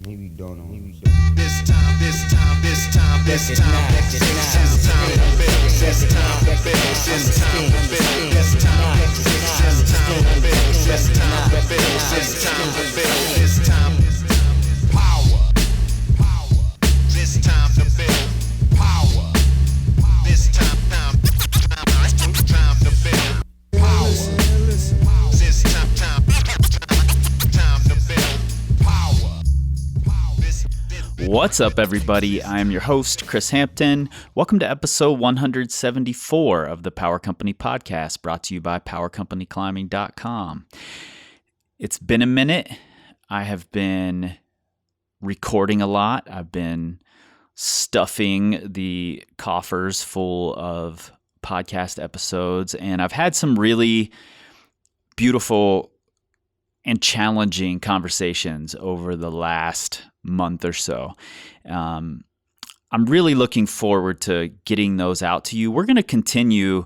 Maybe don't know. This time, this time, this time, this time, this time to build, this time to build, this time to build, this time, this time to build, this time to build, this time to build, this time power, this time to build power, this time to build power, this time to build power. What's up, everybody? I am your host, Chris Hampton. Welcome to episode 174 of the Power Company Podcast, brought to you by PowerCompanyClimbing.com. It's been a minute. I have been recording a lot. I've been stuffing the coffers full of podcast episodes, and I've had some really beautiful and challenging conversations over the last month or so. I'm really looking forward to getting those out to you. We're going to continue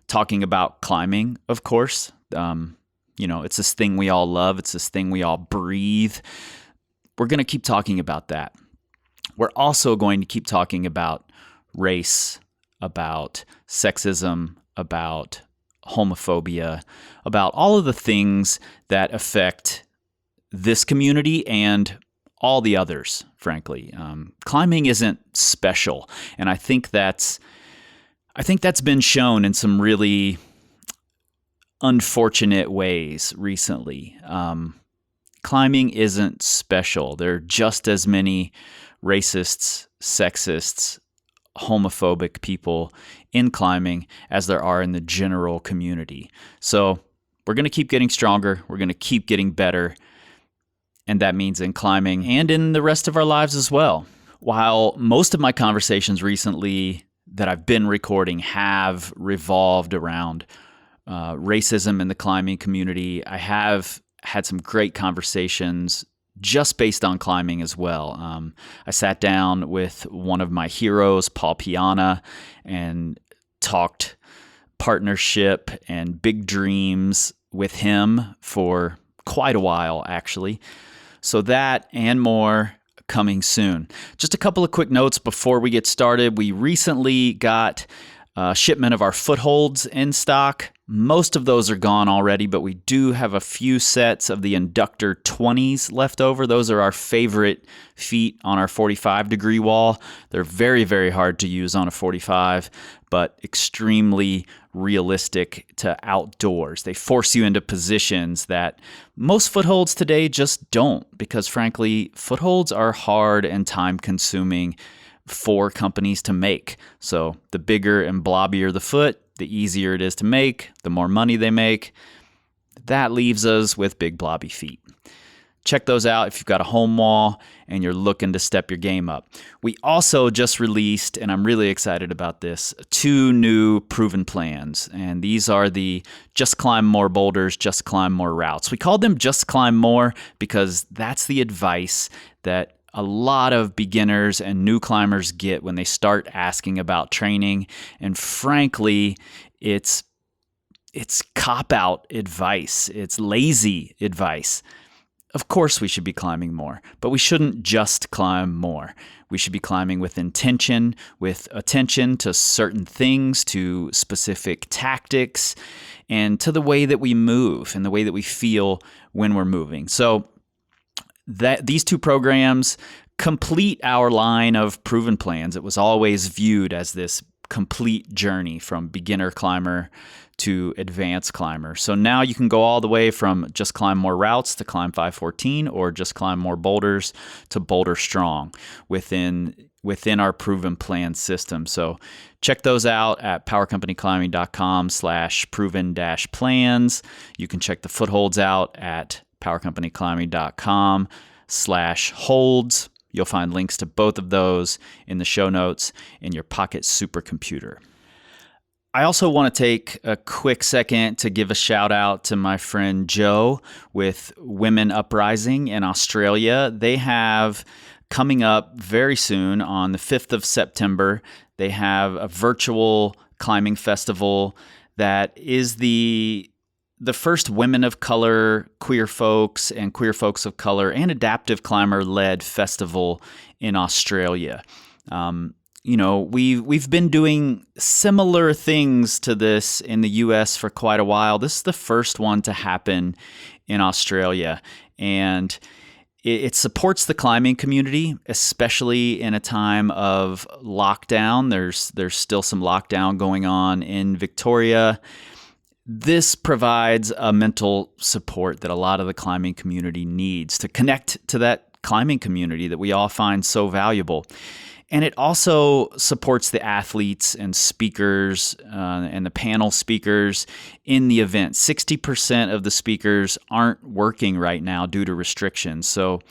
talking about climbing, of course. It's this thing we all love. It's this thing we all breathe. We're going to keep talking about that. We're also going to keep talking about race, about sexism, about homophobia, about all of the things that affect this community and all the others, frankly. Climbing isn't special, and I think that's been shown in some really unfortunate ways recently. Climbing isn't special. There are just as many racists, sexists, homophobic people in climbing as there are in the general community. So we're going to keep getting stronger. We're going to keep getting better. And that means in climbing and in the rest of our lives as well. While most of my conversations recently that I've been recording have revolved around racism in the climbing community, I have had some great conversations just based on climbing as well. I sat down with one of my heroes, Paul Piana, and talked partnership and big dreams with him for quite a while, actually. So that and more coming soon. Just a couple of quick notes before we get started. We recently got a shipment of our footholds in stock. Most of those are gone already, but we do have a few sets of the Inductor 20s left over. Those are our favorite feet on our 45-degree wall. They're very, very hard to use on a 45, but extremely realistic to outdoors. They force you into positions that most footholds today just don't, because frankly, footholds are hard and time-consuming for companies to make. So the bigger and blobbier the foot, the easier it is to make, the more money they make. That leaves us with big blobby feet. Check those out if you've got a home wall and you're looking to step your game up. We also just released, and I'm really excited about this, 2 new proven plans. And these are the Just Climb More Boulders, Just Climb More Routes. We called them Just Climb More because that's the advice that a lot of beginners and new climbers get when they start asking about training. And frankly, it's cop-out advice. It's lazy advice. Of course we should be climbing more, but we shouldn't just climb more. We should be climbing with intention, with attention to certain things, to specific tactics, and to the way that we move and the way that we feel when we're moving. So these 2 programs complete our line of proven plans. It was always viewed as this complete journey from beginner climber to advanced climber. So now you can go all the way from Just Climb More Routes to Climb 514, or Just Climb More Boulders to Boulder Strong within our proven plan system. So check those out at PowerCompanyClimbing.com/proven-plans. You can check the footholds out at PowerCompanyClimbing.com/holds. You'll find links to both of those in the show notes in your pocket supercomputer. I also want to take a quick second to give a shout out to my friend Joe with Women Uprising in Australia. They have coming up very soon on the 5th of September, they have a virtual climbing festival that is the the first women of color, queer folks of color, and adaptive climber-led festival in Australia. We've been doing similar things to this in the U.S. for quite a while. This is the first one to happen in Australia, and it supports the climbing community, especially in a time of lockdown. There's still some lockdown going on in Victoria. This provides a mental support that a lot of the climbing community needs to connect to that climbing community that we all find so valuable. And it also supports the athletes and speakers and the panel speakers in the event. 60% of the speakers aren't working right now due to restrictions. So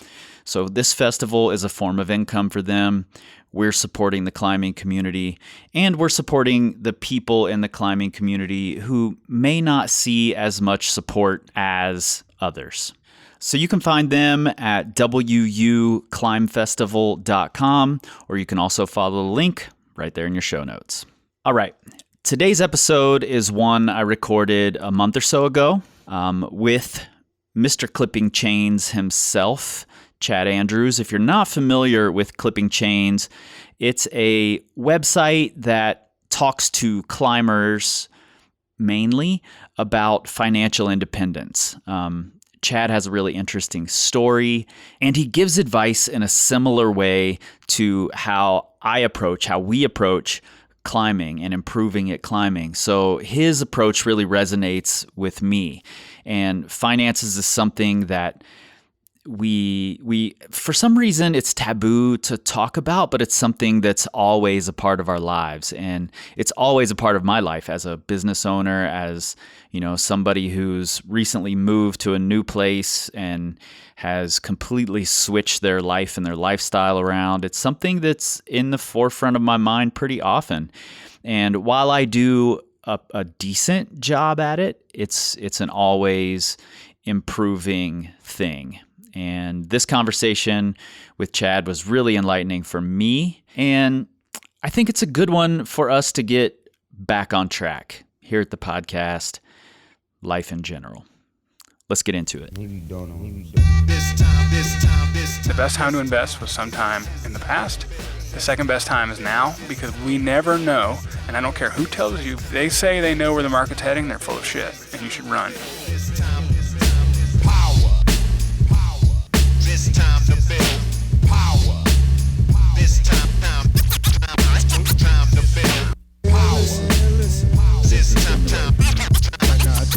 this festival is a form of income for them. We're supporting the climbing community, and we're supporting the people in the climbing community who may not see as much support as others. So you can find them at wuclimbfestival.com, or you can also follow the link right there in your show notes. All right. Today's episode is one I recorded a month or so ago with Mr. Clipping Chains himself, Chad Andrews. If you're not familiar with Clipping Chains, it's a website that talks to climbers mainly about financial independence. Chad has a really interesting story, and he gives advice in a similar way to how we approach climbing and improving at climbing. So his approach really resonates with me. And finances is something that we for some reason it's taboo to talk about, but it's something that's always a part of our lives, and it's always a part of my life as a business owner, as somebody who's recently moved to a new place and has completely switched their life and their lifestyle around. It's something that's in the forefront of my mind pretty often. And while I do a decent job at it, it's an always improving thing. And this conversation with Chad was really enlightening for me, and I think it's a good one for us to get back on track here at the podcast, life in general. Let's get into it. The best time to invest was sometime in the past. The second best time is now, because we never know, and I don't care who tells you, they say they know where the market's heading, they're full of shit, and you should run. This time to build power. This time to build power. This time.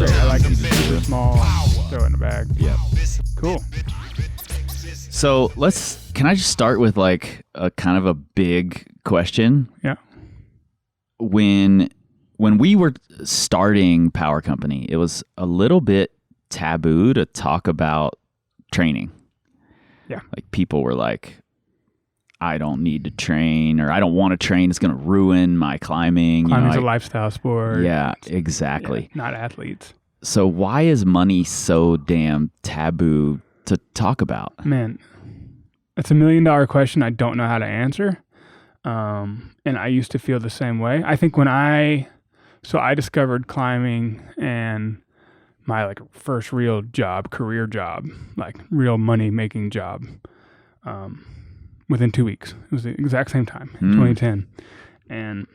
I like these super small, throw it in the bag. Yep. Cool. So can I just start with like a kind of a big question? Yeah. When we were starting Power Company, it was a little bit taboo to talk about training. Yeah. Like people were like, I don't need to train, or I don't want to train. It's going to ruin my climbing. Climbing's a lifestyle sport. Yeah, exactly. Yeah, not athletes. So why is money so damn taboo to talk about? Man, it's $1 million question I don't know how to answer. And I used to feel the same way. I think I discovered climbing and my first real job, career job, real money making job, within 2 weeks. It was the exact same time, 2010. And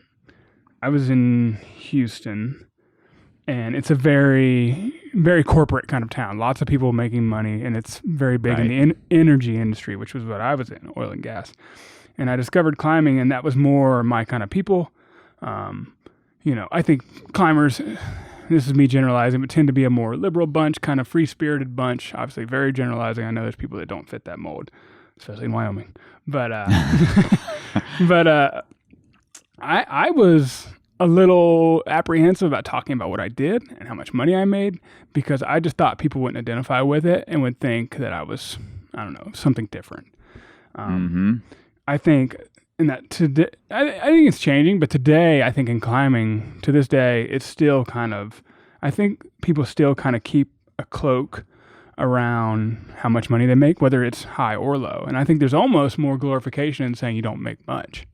I was in Houston, and it's a very, very corporate kind of town. Lots of people making money, and it's very big in the energy industry, which was what I was in, oil and gas. And I discovered climbing, and that was more my kind of people. I think climbers, this is me generalizing, but tend to be a more liberal bunch, kind of free-spirited bunch. Obviously, very generalizing. I know there's people that don't fit that mold, especially in Wyoming. But I was a little apprehensive about talking about what I did and how much money I made, because I just thought people wouldn't identify with it and would think that I was, I don't know, something different. I think in that today, I think it's changing, but today, I think in climbing, to this day, it's still kind of, I think people still kind of keep a cloak around how much money they make, whether it's high or low. And I think there's almost more glorification in saying you don't make much.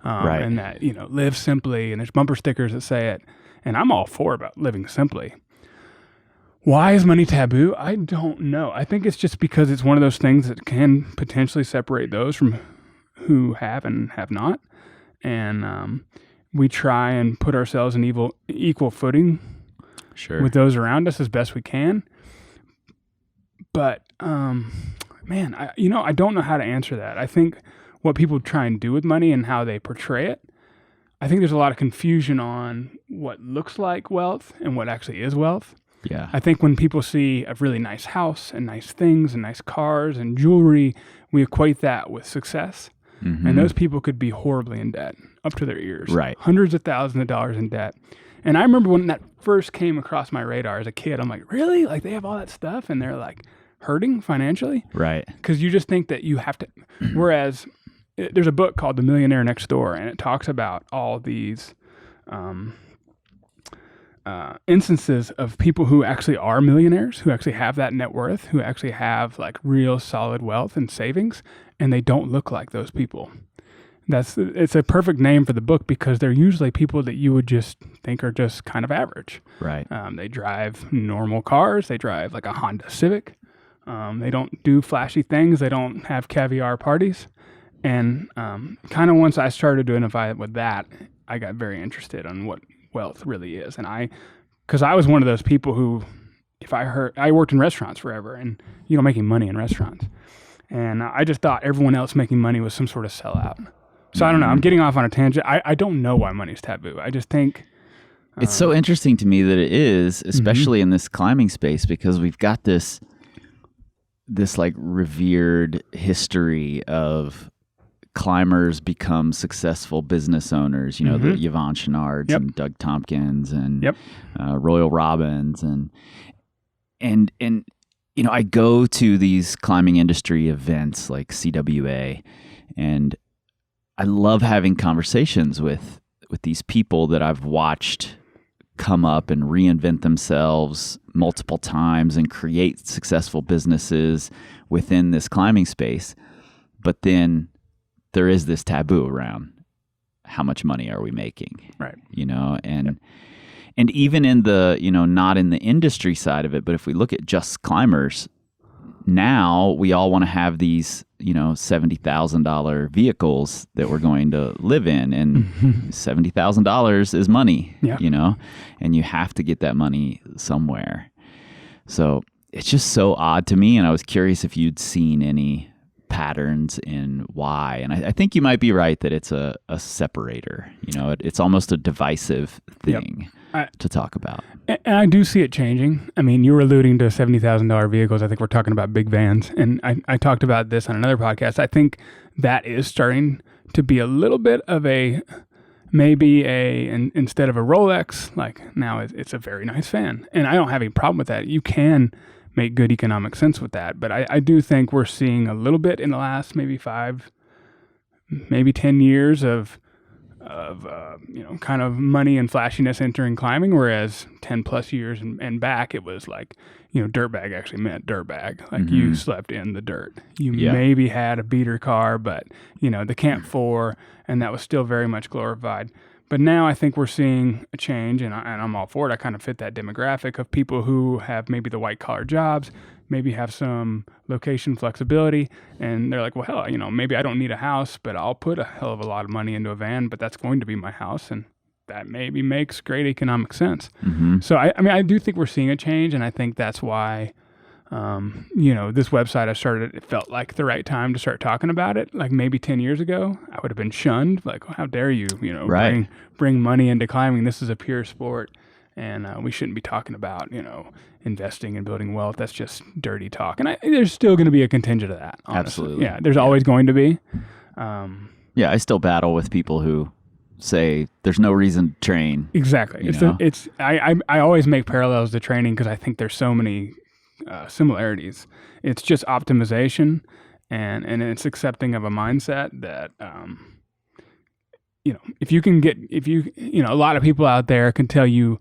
And that, live simply, and there's bumper stickers that say it. And I'm all for about living simply. Why is money taboo? I don't know. I think it's just because it's one of those things that can potentially separate those from who have and have not. And we try and put ourselves in equal footing Sure. with those around us as best we can. But, man, I don't know how to answer that. I think what people try and do with money and how they portray it, I think there's a lot of confusion on what looks like wealth and what actually is wealth. Yeah. I think when people see a really nice house and nice things and nice cars and jewelry, we equate that with success. Mm-hmm. And those people could be horribly in debt, up to their ears. Right. Hundreds of thousands of dollars in debt. And I remember when that first came across my radar as a kid, I'm like, really? Like, they have all that stuff and they're like hurting financially? Right. Because you just think that you have to. Whereas there's a book called The Millionaire Next Door, and it talks about all these instances of people who actually are millionaires, who actually have that net worth, who actually have like real solid wealth and savings, and they don't look like those people. It's a perfect name for the book because they're usually people that you would just think are just kind of average. Right. They drive normal cars. They drive like a Honda Civic. They don't do flashy things. They don't have caviar parties. And kind of once I started to identify with that, I got very interested on what wealth really is. And because I was one of those people who, I worked in restaurants forever and, making money in restaurants. And I just thought everyone else making money was some sort of sellout. So I don't know. I'm getting off on a tangent. I don't know why money's taboo. I just think it's so interesting to me that it is, especially in this climbing space, because we've got this like revered history of climbers become successful business owners, the Yvon Chouinards and Doug Tompkins and Royal Robbins and I go to these climbing industry events like CWA, and I love having conversations with these people that I've watched come up and reinvent themselves multiple times and create successful businesses within this climbing space. But then there is this taboo around how much money are we making, right? And even in the, not in the industry side of it, but if we look at just climbers, now we all want to have these, $70,000 vehicles that we're going to live in, and $70,000 is money, and you have to get that money somewhere. So it's just so odd to me. And I was curious if you'd seen any patterns in why. And I think you might be right that it's a separator, it's almost a divisive thing to talk about. And I do see it changing. I mean, you were alluding to $70,000 vehicles. I think we're talking about big vans. And I talked about this on another podcast. I think that is starting to be a little bit of instead of a Rolex, like now it's a very nice van. And I don't have any problem with that. You can make good economic sense with that. But I do think we're seeing a little bit in the last maybe 5, maybe 10 years of kind of money and flashiness entering climbing, whereas 10 plus years and back, it was like, dirtbag actually meant dirtbag. Like you slept in the dirt. You maybe had a beater car, but, the Camp 4, and that was still very much glorified. But now I think we're seeing a change, and I'm all for it. I kind of fit that demographic of people who have maybe the white-collar jobs, maybe have some location flexibility, and they're like, well, hell, maybe I don't need a house, but I'll put a hell of a lot of money into a van, but that's going to be my house, and that maybe makes great economic sense. So, I do think we're seeing a change, and I think that's why, this website I started, it felt like the right time to start talking about it. Like maybe 10 years ago, I would have been shunned. Like, how dare you, bring money into climbing. This is a pure sport, and we shouldn't be talking about, investing and building wealth. That's just dirty talk. And there's still going to be a contingent of that. Honestly. Absolutely. Yeah, there's always going to be. I still battle with people who say there's no reason to train. Exactly. I always make parallels to training because I think there's so many similarities. It's just optimization and it's accepting of a mindset that a lot of people out there can tell you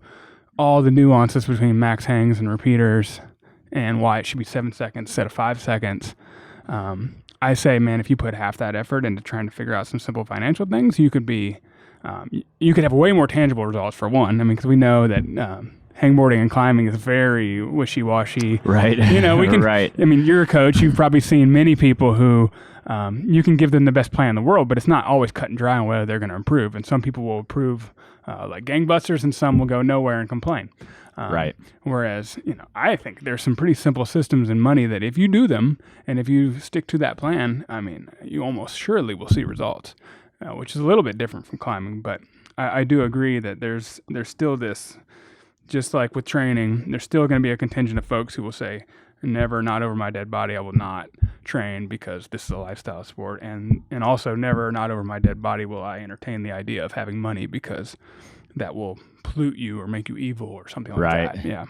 all the nuances between max hangs and repeaters and why it should be 7 seconds instead of 5 seconds. I say, man, if you put half that effort into trying to figure out some simple financial things, you could have way more tangible results for one. I mean, because we know that hangboarding and climbing is very wishy-washy. Right. We can. Right. I mean, you're a coach. You've probably seen many people who you can give them the best plan in the world, but it's not always cut and dry on whether they're going to improve. And some people will improve like gangbusters, and some will go nowhere and complain. Right. Whereas, I think there's some pretty simple systems in money that if you do them and if you stick to that plan, I mean, you almost surely will see results, which is a little bit different from climbing. But I do agree that there's still this, just like with training, there's still going to be a contingent of folks who will say, never, not over my dead body, I will not train because this is a lifestyle sport. And also never, not over my dead body will I entertain the idea of having money because that will pollute you or make you evil or something like that. Yeah.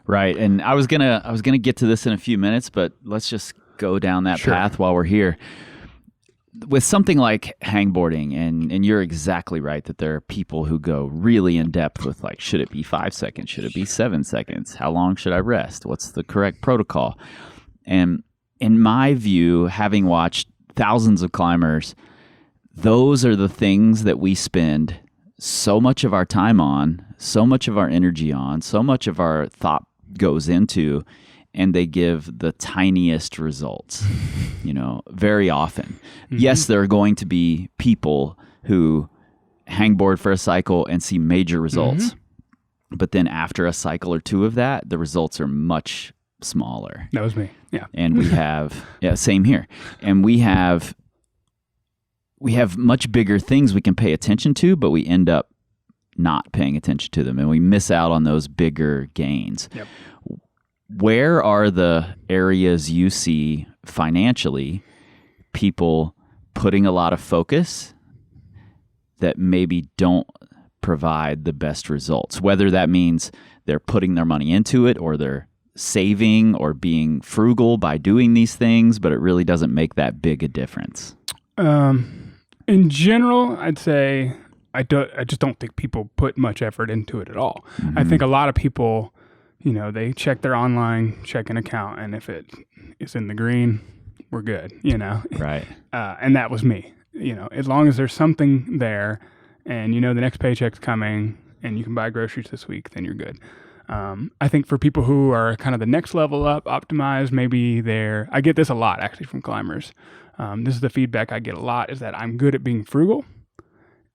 Right. And I was gonna get to this in a few minutes, but let's just go down that path while we're here. With something like hangboarding, and you're exactly right that there are people who go really in depth with like, should it be 5 seconds? Should it be 7 seconds? How long should I rest? What's the correct protocol? And in my view, having watched thousands of climbers, those are the things that we spend so much of our time on, so much of our energy on, so much of our thought goes into, and they give the tiniest results, very often. Mm-hmm. Yes, there are going to be people who hangboard for a cycle and see major results. Mm-hmm. But then after a cycle or two of that, the results are much smaller. That was me. Yeah. And we have, same here. And we have much bigger things we can pay attention to, but we end up not paying attention to them, and we miss out on those bigger gains. Yep. Where are the areas you see financially people putting a lot of focus that maybe don't provide the best results? Whether that means they're putting their money into it or they're saving or being frugal by doing these things, but it really doesn't make that big a difference. In general, I'd say I just don't think people put much effort into it at all. Mm-hmm. I think a lot of people, they check their online checking account, and if it is in the green, we're good, Right. And that was me. As long as there's something there and the next paycheck's coming and you can buy groceries this week, then you're good. I think for people who are kind of the next level up, optimized, maybe I get this a lot actually from climbers. This is the feedback I get a lot, is that I'm good at being frugal.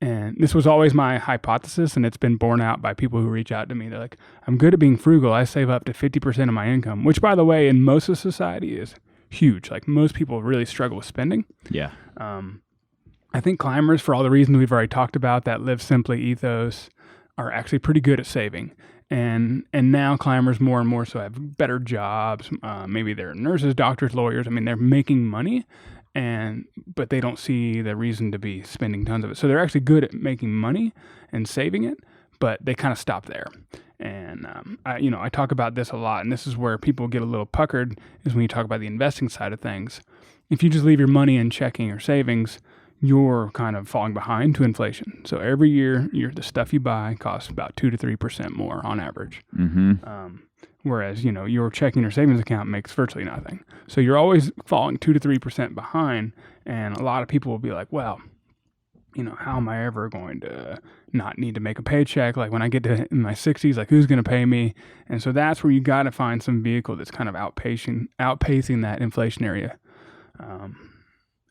And this was always my hypothesis, and it's been borne out by people who reach out to me. They're like, I'm good at being frugal. I save up to 50% of my income, which, by the way, in most of society is huge. Like, most people really struggle with spending. Yeah. I think climbers, for all the reasons we've already talked about, that live simply ethos, are actually pretty good at saving. And now climbers more and more so have better jobs. Maybe they're nurses, doctors, lawyers. I mean, they're making money, but they don't see the reason to be spending tons of it. So they're actually good at making money and saving it, but they kind of stop there. And I talk about this a lot, and this is where people get a little puckered, is when you talk about the investing side of things. If you just leave your money in checking or savings, you're kind of falling behind to inflation. So every year, the stuff you buy costs about 2 to 3% more on average. Mm-hmm. Whereas, your checking or savings account makes virtually nothing. So you're always falling 2 to 3% behind. And a lot of people will be like, well, how am I ever going to not need to make a paycheck? Like when I get to in my 60s, like who's going to pay me? And so that's where you got to find some vehicle that's kind of outpacing that inflationary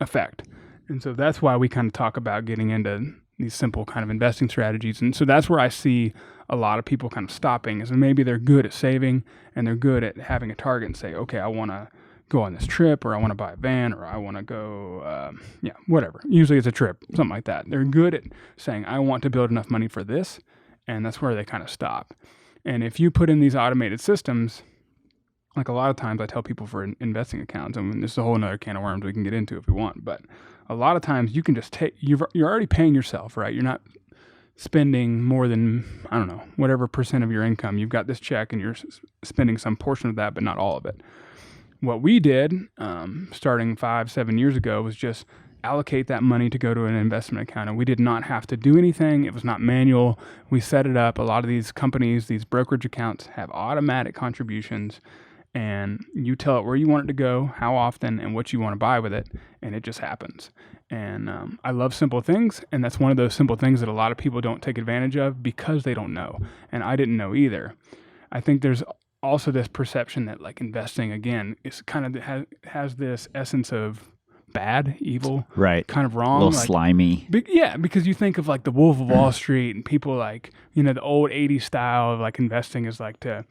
effect. And so that's why we kind of talk about getting into these simple kind of investing strategies. And so that's where I see a lot of people kind of stopping, is maybe they're good at saving and they're good at having a target and say, okay, I want to go on this trip, or I want to buy a van, or I want to go, whatever. Usually it's a trip, something like that. They're good at saying, I want to build enough money for this. And that's where they kind of stop. And if you put in these automated systems, like a lot of times I tell people for investing accounts, I mean, this is a whole other can of worms we can get into if we want, but a lot of times you can just you're already paying yourself, right? You're not spending more than, I don't know, whatever percent of your income. You've got this check and you're spending some portion of that, but not all of it. What we did, starting 5-7 years ago, was just allocate that money to go to an investment account. And we did not have to do anything. It was not manual. We set it up. A lot of these companies, these brokerage accounts, have automatic contributions. and you tell it where you want it to go, how often, and what you want to buy with it, and it just happens. And I love simple things, and that's one of those simple things that a lot of people don't take advantage of because they don't know, and I didn't know either. I think there's also this perception that like investing again is kind of has this essence of bad, evil, Right. kind of A wrong, little like, slimy. yeah, because you think of like the Wolf of Wall Street and people like, the old 80s style of like investing is like to,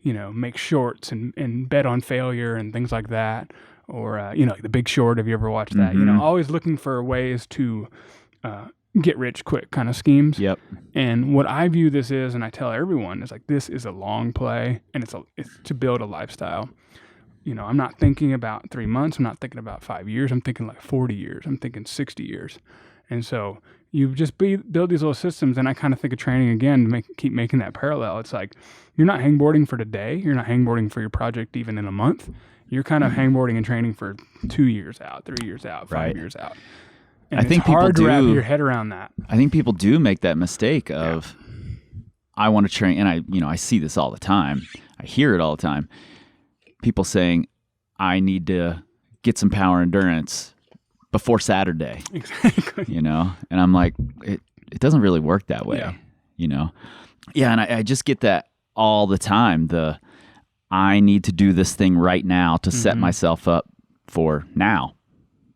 make shorts and bet on failure and things like that. Or, like The Big Short. Have you ever watched that? Always looking for ways to get rich quick kind of schemes. Yep. And what I view this is, and I tell everyone, is like this is a long play, and it's to build a lifestyle. I'm not thinking about 3 months. I'm not thinking about 5 years. I'm thinking like 40 years. I'm thinking 60 years. And so you just build these little systems. And I kind of think of training again to keep making that parallel. It's like you're not hangboarding for today. You're not hangboarding for your project even in a month. You're kind of hangboarding and training for 2 years out, 3 years out, 5 Right. years out. And I think it's hard people to wrap do- your head around that. I think people do make that mistake of, I want to train, and I see this all the time. I hear it all the time. People saying, I need to get some power endurance before Saturday, Exactly. and I'm like, it doesn't really work that way, Yeah. Yeah, and I just get that all the time. I need to do this thing right now to set myself up for now,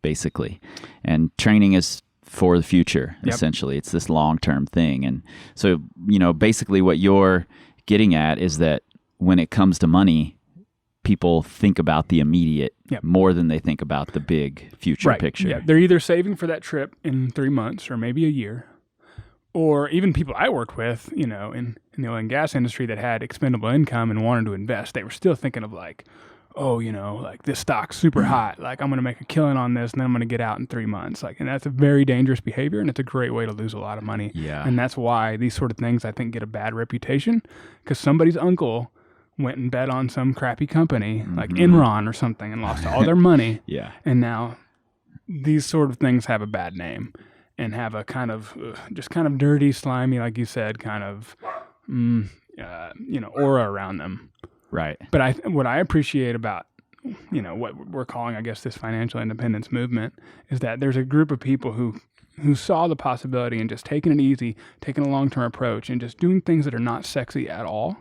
basically. And training is for the future, Yep. essentially. It's this long-term thing. And so, basically what you're getting at is that when it comes to money, people think about the immediate Yep. more than they think about the big future Right. picture. Yeah. They're either saving for that trip in 3 months or maybe a year, or even people I worked with, in the oil and gas industry that had expendable income and wanted to invest. They were still thinking of like, oh, like this stock's super hot. Like I'm going to make a killing on this and then I'm going to get out in 3 months. Like, and that's a very dangerous behavior and it's a great way to lose a lot of money. Yeah. And that's why these sort of things I think get a bad reputation because somebody's uncle went and bet on some crappy company like Enron or something and lost all their money. Yeah. And now these sort of things have a bad name and have a kind of just kind of dirty, slimy, like you said, kind of aura around them. Right. But what I appreciate about what we're calling, I guess, this financial independence movement is that there's a group of people who saw the possibility and just taking it easy, taking a long-term approach, and just doing things that are not sexy at all.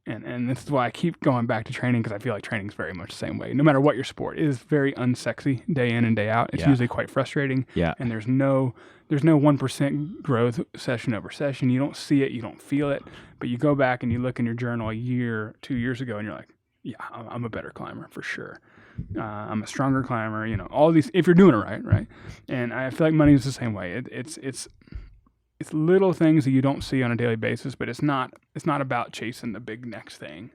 And this is why I keep going back to training because I feel like training is very much the same way. No matter what your sport, it is very unsexy day in and day out. It's Yeah. usually quite frustrating. Yeah. And there's no 1% growth session over session. You don't see it, you don't feel it. But you go back and you look in your journal a year, 2 years ago, and you're like, yeah, I'm a better climber for sure. I'm a stronger climber. All these if you're doing it right. And I feel like money is the same way. It's little things that you don't see on a daily basis, but it's not about chasing the big next thing.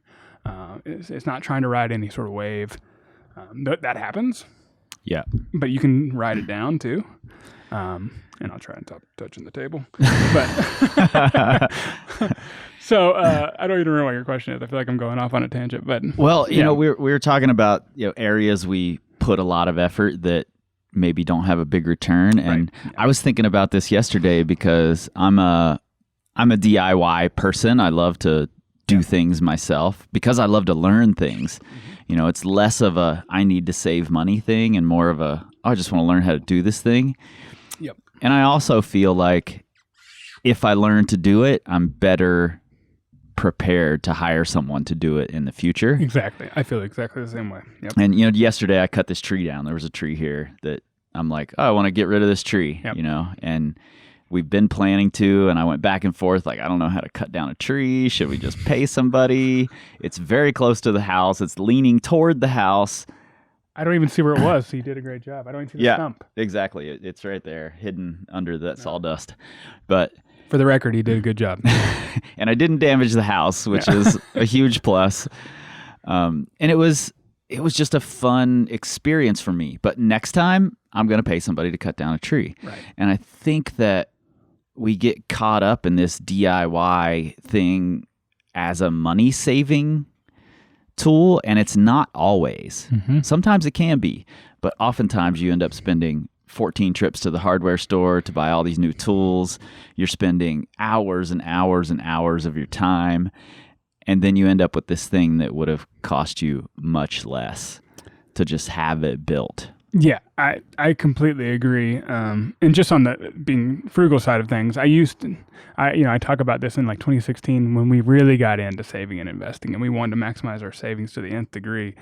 It's not trying to ride any sort of wave. That happens, Yeah. but you can ride it down too. And I'll try and stop touching the table. But so I don't even remember what your question is. I feel like I'm going off on a tangent. But Well, yeah. we were talking about areas we put a lot of effort that maybe don't have a big return, and Right. I was thinking about this yesterday because I'm a DIY person. I love to do things myself because I love to learn things. It's less of a I need to save money thing and more of a I just want to learn how to do this thing. Yep. And I also feel like if I learn to do it, I'm better prepared to hire someone to do it in the future. Exactly. I feel exactly the same way. Yep. And yesterday I cut this tree down. There was a tree here that I'm like, oh, I want to get rid of this tree, Yep. and we've been planning to, and I went back and forth like, I don't know how to cut down a tree. Should we just pay somebody? It's very close to the house. It's leaning toward the house. I don't even see where it was. So you did a great job. I don't even see the Yeah, stump. exactly. It's right there, hidden under that sawdust. But For the record, he did a good job. and I didn't damage the house, which is a huge plus. And it was just a fun experience for me. But next time, I'm going to pay somebody to cut down a tree. Right. And I think that we get caught up in this DIY thing as a money saving tool, and it's not always. Sometimes it can be, but oftentimes you end up spending 14 trips to the hardware store to buy all these new tools. You're spending hours and hours and hours of your time, and then you end up with this thing that would have cost you much less to just have it built. Yeah, I completely agree. And just on the being frugal side of things, I talk about this in like 2016 when we really got into saving and investing, and we wanted to maximize our savings to the nth degree.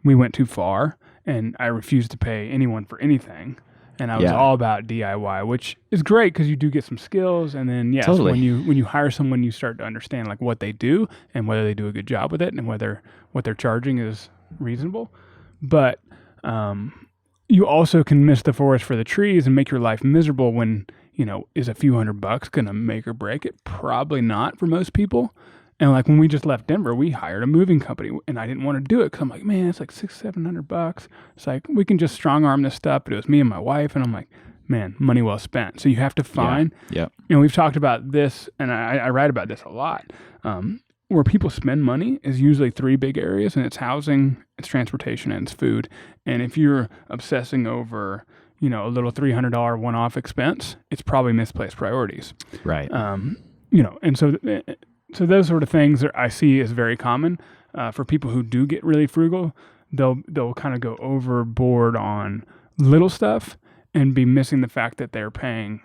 We went too far, and I refused to pay anyone for anything. And I was all about DIY, which is great because you do get some skills. And then, yes, Totally. when you hire someone, you start to understand like what they do and whether they do a good job with it and whether what they're charging is reasonable. But you also can miss the forest for the trees and make your life miserable when, is a few $100 going to make or break it? Probably not for most people. And like when we just left Denver, we hired a moving company, and I didn't want to do it because I'm like, man, it's like $600-700. It's like we can just strong arm this stuff, but it was me and my wife, and I'm like, man, money well spent. So you have to find. Yeah. And we've talked about this, and I write about this a lot. Where people spend money is usually three big areas, and it's housing, it's transportation, and it's food. And if you're obsessing over, a little $300 one-off expense, it's probably misplaced priorities. Right. And so those sort of things I see is very common for people who do get really frugal. They'll kind of go overboard on little stuff and be missing the fact that they're paying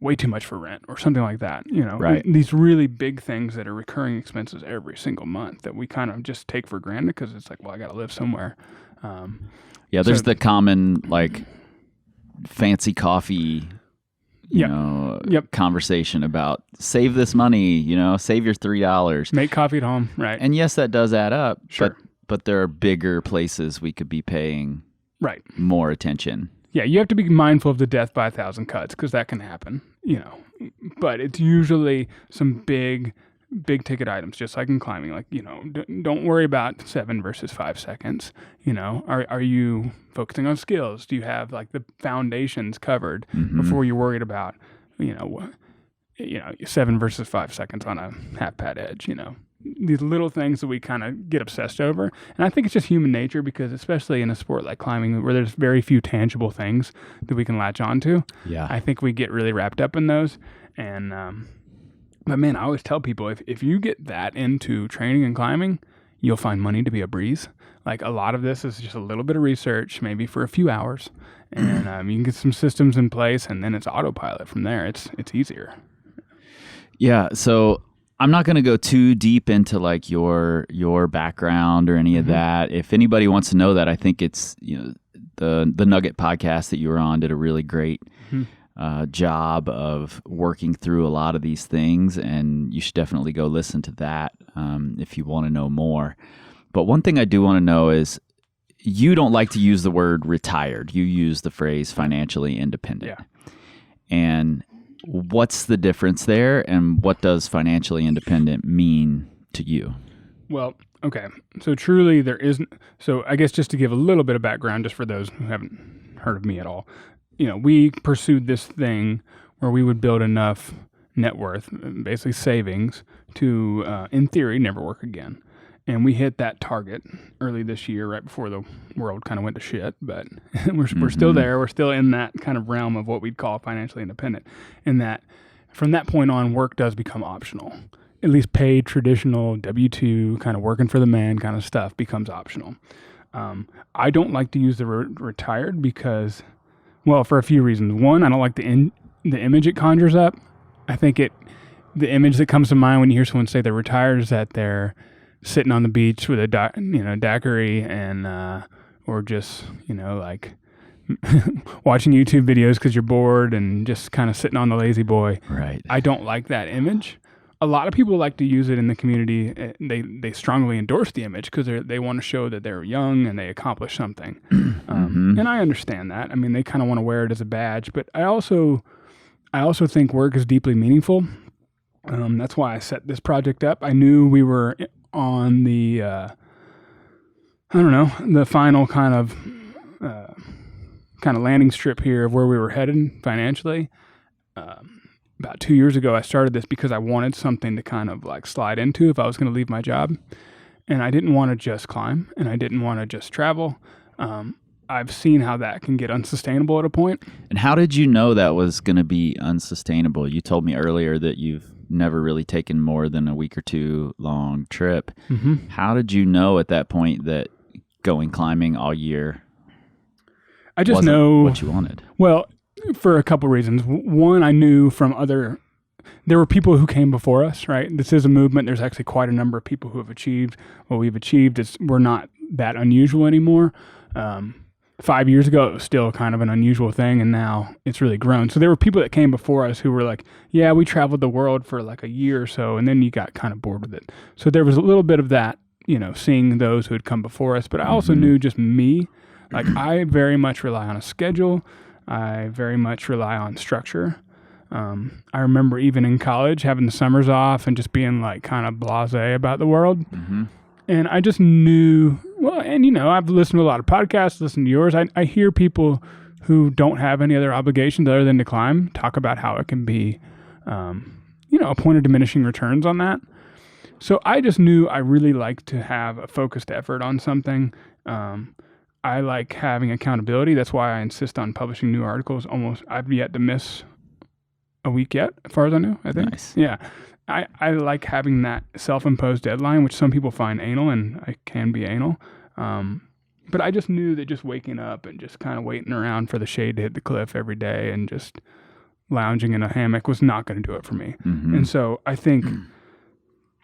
way too much for rent or something like that. Right. These really big things that are recurring expenses every single month that we kind of just take for granted because it's like, well, I got to live somewhere. There's the common like fancy coffee conversation about save this money, save your $3. Make coffee at home, right? And yes, that does add up. Sure. But there are bigger places we could be paying more attention. Yeah, you have to be mindful of the death by 1,000 cuts because that can happen, But it's usually some big ticket items, just like in climbing. Like, don't worry about 7 versus 5 seconds. Are you focusing on skills? Do you have like the foundations covered before you're worried about, 7 versus 5 seconds on a half pad edge? These little things that we kind of get obsessed over. And I think it's just human nature because especially in a sport like climbing where there's very few tangible things that we can latch onto. Yeah. I think we get really wrapped up in those. And, but man, I always tell people if you get that into training and climbing, you'll find money to be a breeze. Like a lot of this is just a little bit of research, maybe for a few hours. And you can get some systems in place and then it's autopilot from there. It's easier. Yeah. So I'm not going to go too deep into like your background or any of that. If anybody wants to know that, I think it's the Nugget podcast that you were on did a really great job of working through a lot of these things, and you should definitely go listen to that if you want to know more. But one thing I do want to know is you don't like to use the word retired. You use the phrase financially independent. Yeah. And what's the difference there, and what does financially independent mean to you? Well, okay. So truly there isn't. So I guess just to give a little bit of background, just for those who haven't heard of me at all, we pursued this thing where we would build enough net worth, basically savings, to, in theory, never work again. And we hit that target early this year, right before the world kind of went to shit. But we're still there. We're still in that kind of realm of what we'd call financially independent. In that, from that point on, work does become optional. At least paid, traditional, W-2, kind of working for the man kind of stuff becomes optional. I don't like to use the word retired because, well, for a few reasons. One, I don't like the image it conjures up. I think the image that comes to mind when you hear someone say they're retired is that they're sitting on the beach with a daiquiri and or just like watching YouTube videos because you're bored and just kind of sitting on the lazy boy. Right. I don't like that image. A lot of people like to use it in the community. They strongly endorse the image because they want to show that they're young and they accomplished something. And I understand that. I mean, they kind of want to wear it as a badge. But I also think work is deeply meaningful. That's why I set this project up. I knew we were on the the final kind of landing strip here of where we were headed financially. About 2 years ago, I started this because I wanted something to kind of like slide into if I was going to leave my job. And I didn't want to just climb and I didn't want to just travel. I've seen how that can get unsustainable at a point. And how did you know that was going to be unsustainable? You told me earlier that you've never really taken more than a week or two long trip. Mm-hmm. How did you know at that point that going climbing all year I just wasn't know what you wanted? Well, for a couple reasons. One, I knew from there were people who came before us, right? This is a movement. There's actually quite a number of people who have achieved what we've achieved. We're not that unusual anymore. 5 years ago, it was still kind of an unusual thing, and now it's really grown. So there were people that came before us who were like, yeah, we traveled the world for like a year or so, and then you got kind of bored with it. So there was a little bit of that, seeing those who had come before us. But I also knew just me, like I very much rely on a schedule. I very much rely on structure. I remember even in college having the summers off and just being like kind of blasé about the world. Mm-hmm. And I just knew, well, and I've listened to a lot of podcasts, listened to yours. I hear people who don't have any other obligations other than to climb talk about how it can be, a point of diminishing returns on that. So I just knew I really like to have a focused effort on something. I like having accountability. That's why I insist on publishing new articles. I've yet to miss a week yet, as far as I know, I think. Nice. Yeah. I like having that self-imposed deadline, which some people find anal, and I can be anal. But I just knew that just waking up and just kind of waiting around for the shade to hit the cliff every day and just lounging in a hammock was not going to do it for me. Mm-hmm. And so I think,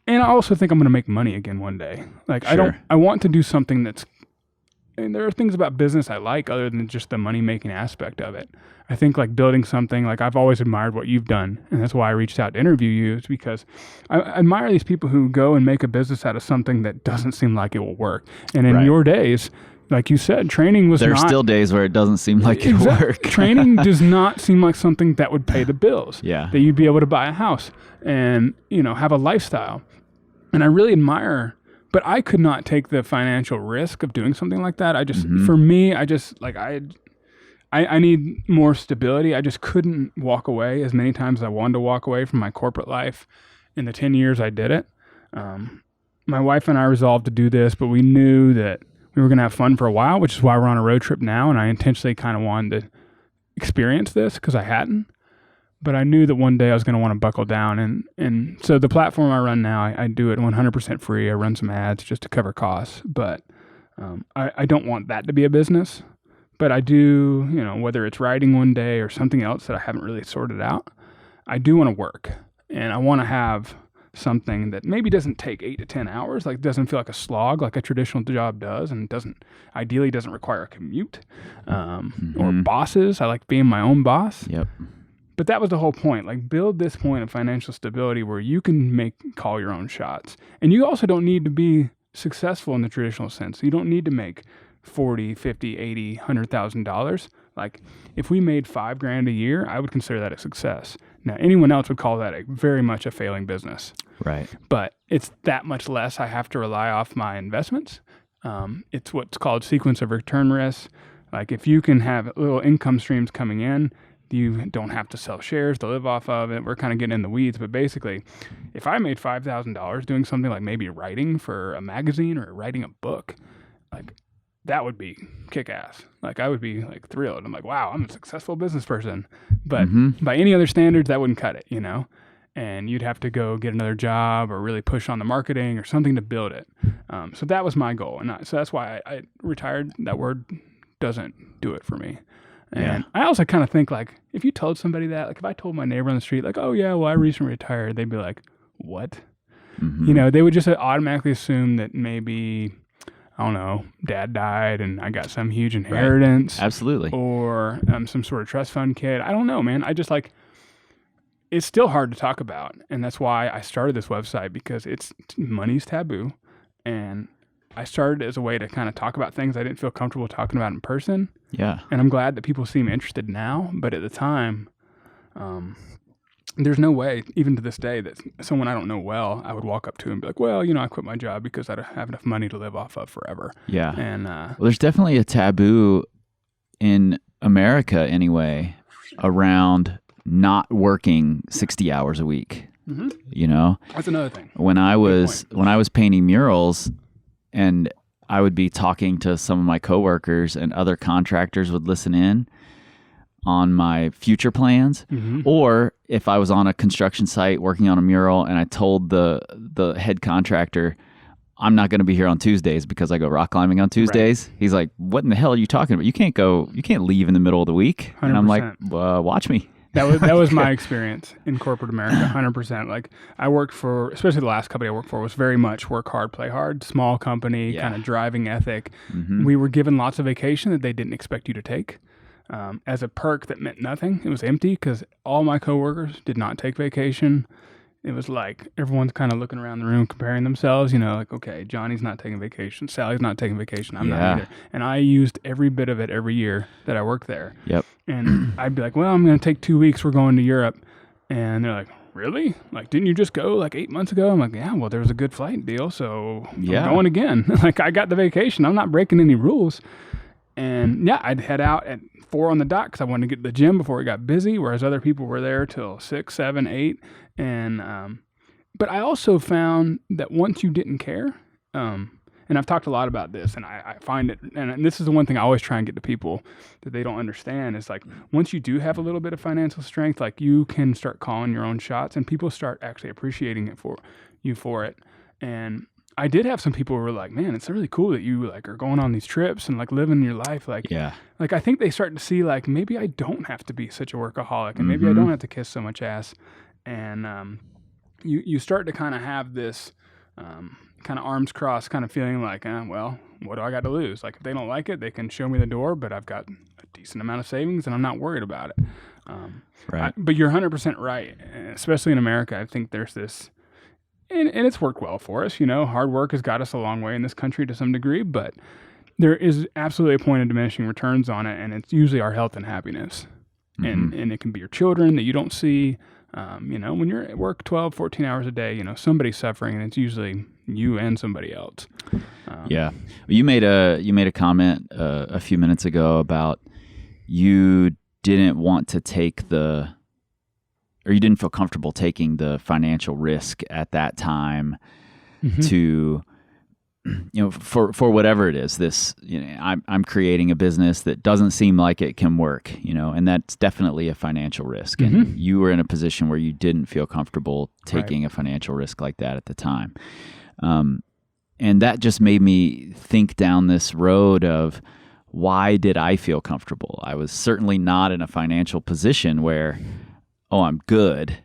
and I also think I'm going to make money again one day. Like Sure. I want to do something and there are things about business I like other than just the money-making aspect of it. I think like building something, like I've always admired what you've done, and that's why I reached out to interview you, is because I admire these people who go and make a business out of something that doesn't seem like it will work. And in Right. your days, like you said, training was There's not... still days where it doesn't seem like it work. Training does not seem like something that would pay the bills. Yeah. That you'd be able to buy a house and, have a lifestyle. And I really admire... But I could not take the financial risk of doing something like that. For me, I need more stability. I just couldn't walk away as many times as I wanted to walk away from my corporate life in the 10 years I did it. My wife and I resolved to do this, but we knew that we were going to have fun for a while, which is why we're on a road trip now. And I intentionally kind of wanted to experience this because I hadn't. But I knew that one day I was going to want to buckle down. And so the platform I run now, I do it 100% free. I run some ads just to cover costs. But I don't want that to be a business. But I do, whether it's writing one day or something else that I haven't really sorted out, I do want to work. And I want to have something that maybe doesn't take 8 to 10 hours, like doesn't feel like a slog like a traditional job does, and ideally doesn't require a commute or bosses. I like being my own boss. Yep. But that was the whole point, like build this point of financial stability where you can call your own shots. And you also don't need to be successful in the traditional sense. You don't need to make $40, $50, $80, $100,000. Like if we made $5,000 a year, I would consider that a success. Now, anyone else would call that very much a failing business. Right. But it's that much less I have to rely off my investments. It's what's called sequence of return risks. Like if you can have little income streams coming in, you don't have to sell shares to live off of it. We're kind of getting in the weeds, but basically, if I made $5,000 doing something like maybe writing for a magazine or writing a book, like that would be kick-ass. Like I would be like thrilled. I'm like, wow, I'm a successful business person. But by any other standards, that wouldn't cut it, And you'd have to go get another job or really push on the marketing or something to build it. So that was my goal, and so that's why I retired. That word doesn't do it for me. And I also kind of think like, if you told somebody that, like if I told my neighbor on the street, like, oh yeah, well I recently retired, they'd be like, what? They would just automatically assume that maybe, I don't know, dad died and I got some huge inheritance. Right. Absolutely. Or some sort of trust fund kid. I don't know, man. I just it's still hard to talk about. And that's why I started this website, because money's taboo. And I started as a way to kind of talk about things I didn't feel comfortable talking about in person. Yeah. And I'm glad that people seem interested now. But at the time, there's no way, even to this day, that someone I don't know well, I would walk up to and be like, well, I quit my job because I don't have enough money to live off of forever. Yeah. And well, there's definitely a taboo in America anyway around not working 60 hours a week. That's another thing. When I was painting murals, and I would be talking to some of my coworkers and other contractors would listen in, on my future plans, or if I was on a construction site working on a mural and I told the head contractor, I'm not going to be here on Tuesdays because I go rock climbing on Tuesdays. Right. He's like, what in the hell are you talking about? You can't leave in the middle of the week. 100%. And I'm like, watch me. That was my experience in corporate America, 100%. Like I worked for, especially the last company I worked for was very much work hard, play hard, small company, kind of driving ethic. We were given lots of vacation that they didn't expect you to take. As a perk that meant nothing. It was empty because all my coworkers did not take vacation. It was like everyone's kind of looking around the room comparing themselves, like, okay, Johnny's not taking vacation. Sally's not taking vacation. I'm not either. And I used every bit of it every year that I worked there. Yep. And I'd be like, well, I'm going to take 2 weeks. We're going to Europe. And they're like, really? Like, didn't you just go like 8 months ago? I'm like, yeah, well, there was a good flight deal. So I'm going again. Like I got the vacation. I'm not breaking any rules. And yeah, I'd head out at 4 on the dot because I wanted to get to the gym before it got busy, whereas other people were there till 6, 7, 8. And but I also found that once you didn't care, and I've talked a lot about this, and I find it, and this is the one thing I always try and get to people that they don't understand is like once you do have a little bit of financial strength, like you can start calling your own shots, and people start actually appreciating it for you for it. And I did have some people who were like, man, it's really cool that you like are going on these trips and like living your life. Like, like I think they start to see like, maybe I don't have to be such a workaholic and maybe I don't have to kiss so much ass. And, you start to kind of have this, kind of arms crossed kind of feeling like, well, what do I got to lose? Like if they don't like it, they can show me the door, but I've got a decent amount of savings and I'm not worried about it. Right. But you're 100% right. Especially in America. I think there's this, and it's worked well for us, hard work has got us a long way in this country to some degree, but there is absolutely a point of diminishing returns on it. And it's usually our health and happiness. And it can be your children that you don't see, when you're at work 12, 14 hours a day, somebody's suffering and it's usually you and somebody else. Yeah. You made a comment a few minutes ago about you didn't want to take or you didn't feel comfortable taking the financial risk at that time to, for whatever it is, this, I'm creating a business that doesn't seem like it can work, and that's definitely a financial risk. And you were in a position where you didn't feel comfortable taking a financial risk like that at the time. And that just made me think down this road of why did I feel comfortable? I was certainly not in a financial position where, oh, I'm good,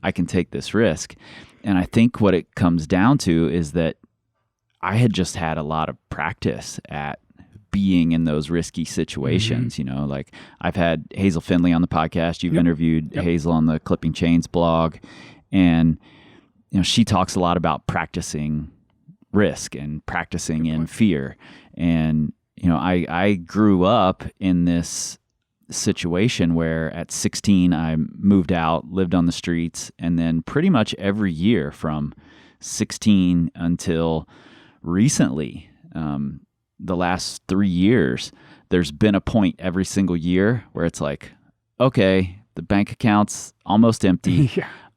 I can take this risk. And I think what it comes down to is that I had just had a lot of practice at being in those risky situations, like I've had Hazel Finley on the podcast. You've interviewed Hazel on the Clipping Chains blog. And, she talks a lot about practicing risk and practicing in fear. And, I grew up in this situation where at 16 I moved out, lived on the streets, and then pretty much every year from 16 until recently, the last 3 years, there's been a point every single year where it's like, okay, the bank account's almost empty.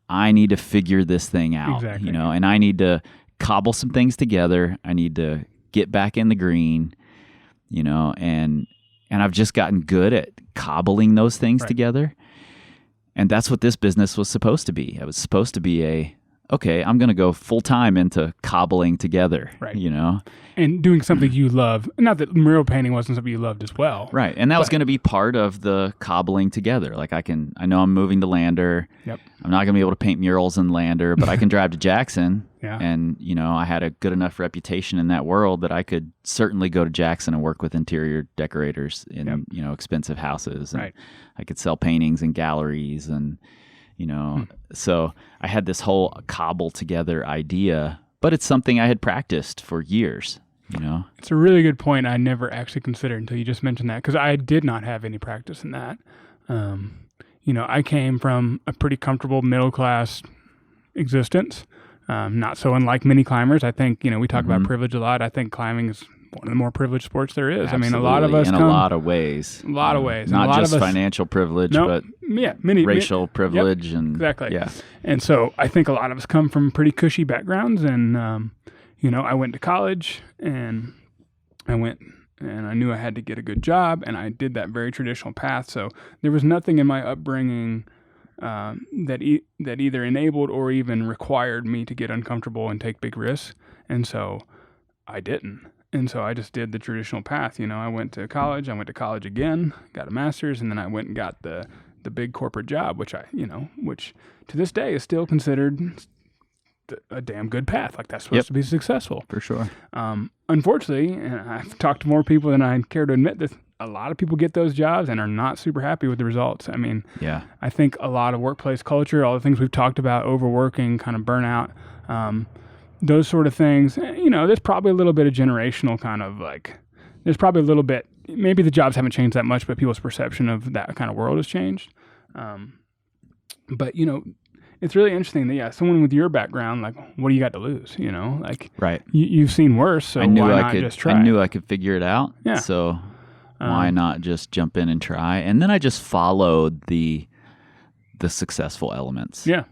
I need to figure this thing out, and I need to cobble some things together. I need to get back in the green, and I've just gotten good at cobbling those things together. And that's what this business was supposed to be. It was supposed to be okay, I'm going to go full time into cobbling together, and doing something you love. Not that mural painting wasn't something you loved as well. Right. And that was going to be part of the cobbling together. Like I know I'm moving to Lander. Yep. I'm not going to be able to paint murals in Lander, but I can drive to Jackson. Yeah. And, I had a good enough reputation in that world that I could certainly go to Jackson and work with interior decorators in, expensive houses. And I could sell paintings in galleries and, so I had this whole cobble together idea, but it's something I had practiced for years, It's a really good point. I never actually considered until you just mentioned that, because I did not have any practice in that. I came from a pretty comfortable middle-class existence, not so unlike many climbers. I think, we talk about privilege a lot. I think climbing is one of the more privileged sports there is. Absolutely. I mean, a lot of us in come... a lot of ways. A lot of ways. Not and a lot just of us, financial privilege, but racial privilege. Yep, and exactly. Yeah. And so I think a lot of us come from pretty cushy backgrounds. And, I went to college and I went and I knew I had to get a good job, and I did that very traditional path. So there was nothing in my upbringing that either enabled or even required me to get uncomfortable and take big risks. And so I didn't. And so I just did the traditional path. I went to college again, got a master's, and then I went and got the big corporate job, which which to this day is still considered a damn good path. Like, that's supposed to be successful. For sure. Unfortunately, and I've talked to more people than I care to admit, that a lot of people get those jobs and are not super happy with the results. I mean, I think a lot of workplace culture, all the things we've talked about, overworking, kind of burnout, those sort of things, there's probably a little bit of generational kind of like, there's probably a little bit, maybe the jobs haven't changed that much, but people's perception of that kind of world has changed. But, it's really interesting that, someone with your background, like, what do you got to lose? Like, right. You've seen worse, so why not just try? I knew I could figure it out. Yeah. So why not just jump in and try? And then I just followed the successful elements. Yeah.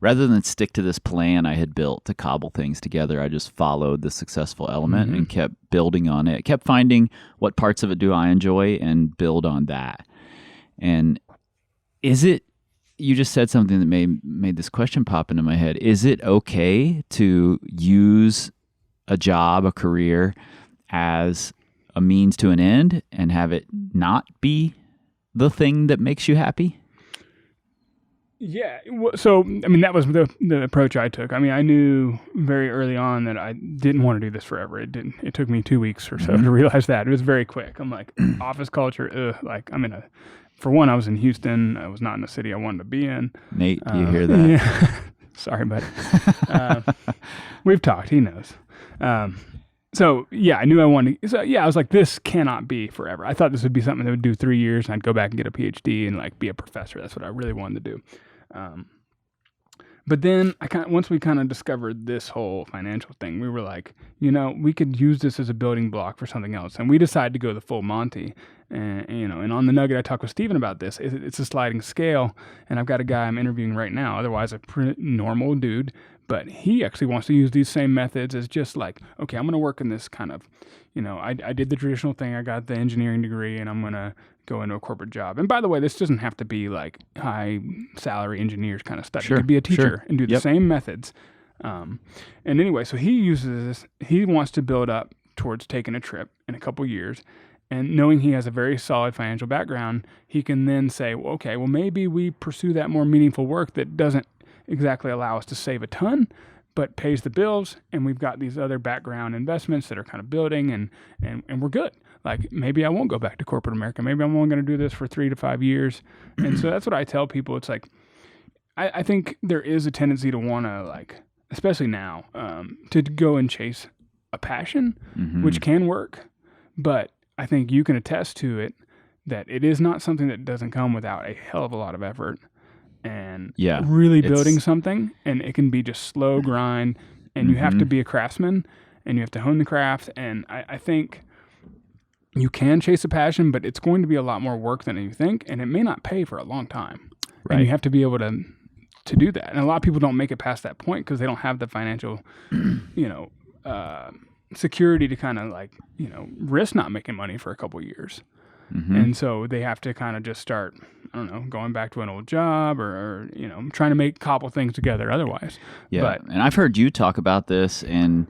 Rather than stick to this plan I had built to cobble things together, I just followed the successful element and kept building on it. Kept finding what parts of it do I enjoy and build on that. And you just said something that made this question pop into my head. Is it okay to use a job, a career, as a means to an end and have it not be the thing that makes you happy? Yeah. So, I mean, that was the approach I took. I mean, I knew very early on that I didn't want to do this forever. It took me 2 weeks or so to realize that. It was very quick. I'm like, office culture, like, for one, I was in Houston. I was not in the city I wanted to be in. Nate, do you hear that? Yeah. Sorry, buddy. We've talked. He knows. So, yeah, I knew I wanted to. So, yeah, I was like, this cannot be forever. I thought this would be something that would do 3 years, and I'd go back and get a PhD and, like, be a professor. That's what I really wanted to do. But then once we kind of discovered this whole financial thing, we were like, we could use this as a building block for something else. And we decided to go the full Monty. And on the Nugget, I talked with Steven about this. It's a sliding scale. And I've got a guy I'm interviewing right now, otherwise a pretty normal dude. But he actually wants to use these same methods as just like, okay, I'm going to work in this kind of, I did the traditional thing. I got the engineering degree, and I'm going to go into a corporate job. And by the way, this doesn't have to be like high salary engineers kind of stuff. Sure, you could be a teacher and do the Yep. same methods. And anyway, so he uses this. He wants to build up towards taking a trip in a couple years. And knowing he has a very solid financial background, he can then say, well, okay, well, maybe we pursue that more meaningful work that doesn't exactly allow us to save a ton, but pays the bills. And we've got these other background investments that are kind of building, and we're good. Like, maybe I won't go back to corporate America. Maybe I'm only going to do this for 3 to 5 years. And so that's what I tell people. It's like, I think there is a tendency to want to, like, especially now, to go and chase a passion, which can work. But I think you can attest to it, that it is not something that doesn't come without a hell of a lot of effort and really building something. And it can be just slow grind, and you have to be a craftsman, and you have to hone the craft. And I think you can chase a passion, but it's going to be a lot more work than you think, and it may not pay for a long time. Right. And you have to be able to do that. And a lot of people don't make it past that point because they don't have the financial, security to kind of like, risk not making money for a couple of years. And so they have to kind of just start, I don't know, going back to an old job or trying to cobble things together otherwise. Yeah. And I've heard you talk about this, and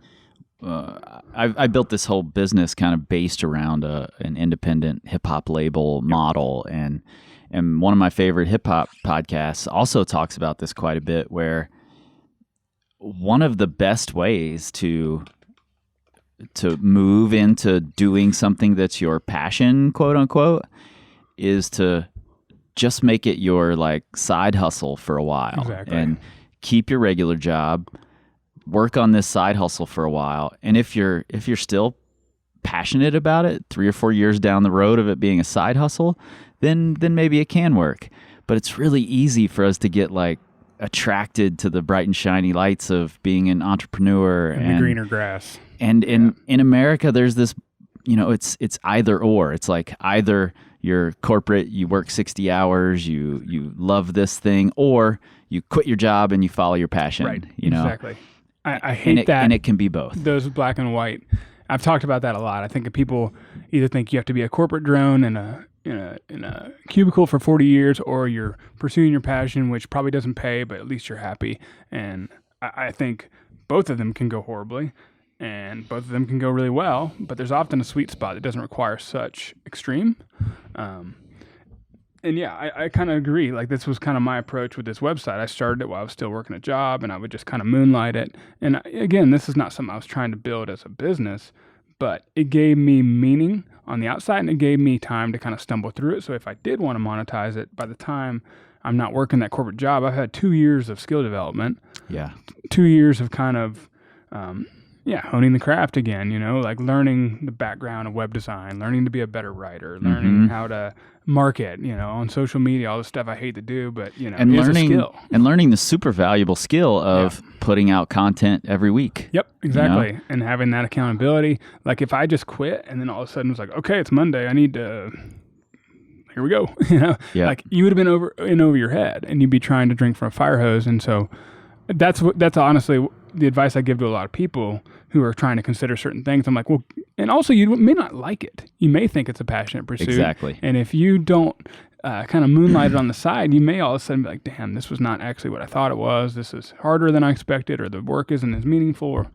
I built this whole business kind of based around an independent hip hop label model, and one of my favorite hip hop podcasts also talks about this quite a bit, where one of the best ways to move into doing something that's your passion, quote unquote, is to just make it your like side hustle for a while. And keep your regular job, work on this side hustle for a while. And if you're still passionate about it 3 or 4 years down the road of it being a side hustle, then maybe it can work. But it's really easy for us to get like attracted to the bright and shiny lights of being an entrepreneur and the greener grass. And in America, there's this, it's either or. It's like either you're corporate, you work 60 hours, you love this thing, or you quit your job and you follow your passion. Right. Exactly. I hate that. And it can be both. Those black and white. I've talked about that a lot. I think that people either think you have to be a corporate drone in a cubicle for 40 years, or you're pursuing your passion, which probably doesn't pay, but at least you're happy. And I think both of them can go horribly, and both of them can go really well. But there's often a sweet spot that doesn't require such extreme. And yeah, I kind of agree. Like, this was kind of my approach with this website. I started it while I was still working a job, and I would just kind of moonlight it. And again, this is not something I was trying to build as a business, but it gave me meaning on the outside, and it gave me time to kind of stumble through it. So if I did want to monetize it, by the time I'm not working that corporate job, I've had 2 years of skill development. Yeah. 2 years of kind of, honing the craft again, like learning the background of web design, learning to be a better writer, learning how to market, on social media, all the stuff I hate to do, but, and it's a skill. And learning the super valuable skill of putting out content every week. Yep, exactly. And having that accountability. Like, if I just quit and then all of a sudden it was like, okay, it's Monday, I need to, here we go. Like, you would have been over your head, and you'd be trying to drink from a fire hose. And so that's honestly the advice I give to a lot of people who are trying to consider certain things. I'm like, well, and also you may not like it. You may think it's a passionate pursuit. Exactly. And if you don't kind of moonlight it on the side, you may all of a sudden be like, damn, this was not actually what I thought it was. This is harder than I expected, or the work isn't as meaningful, or,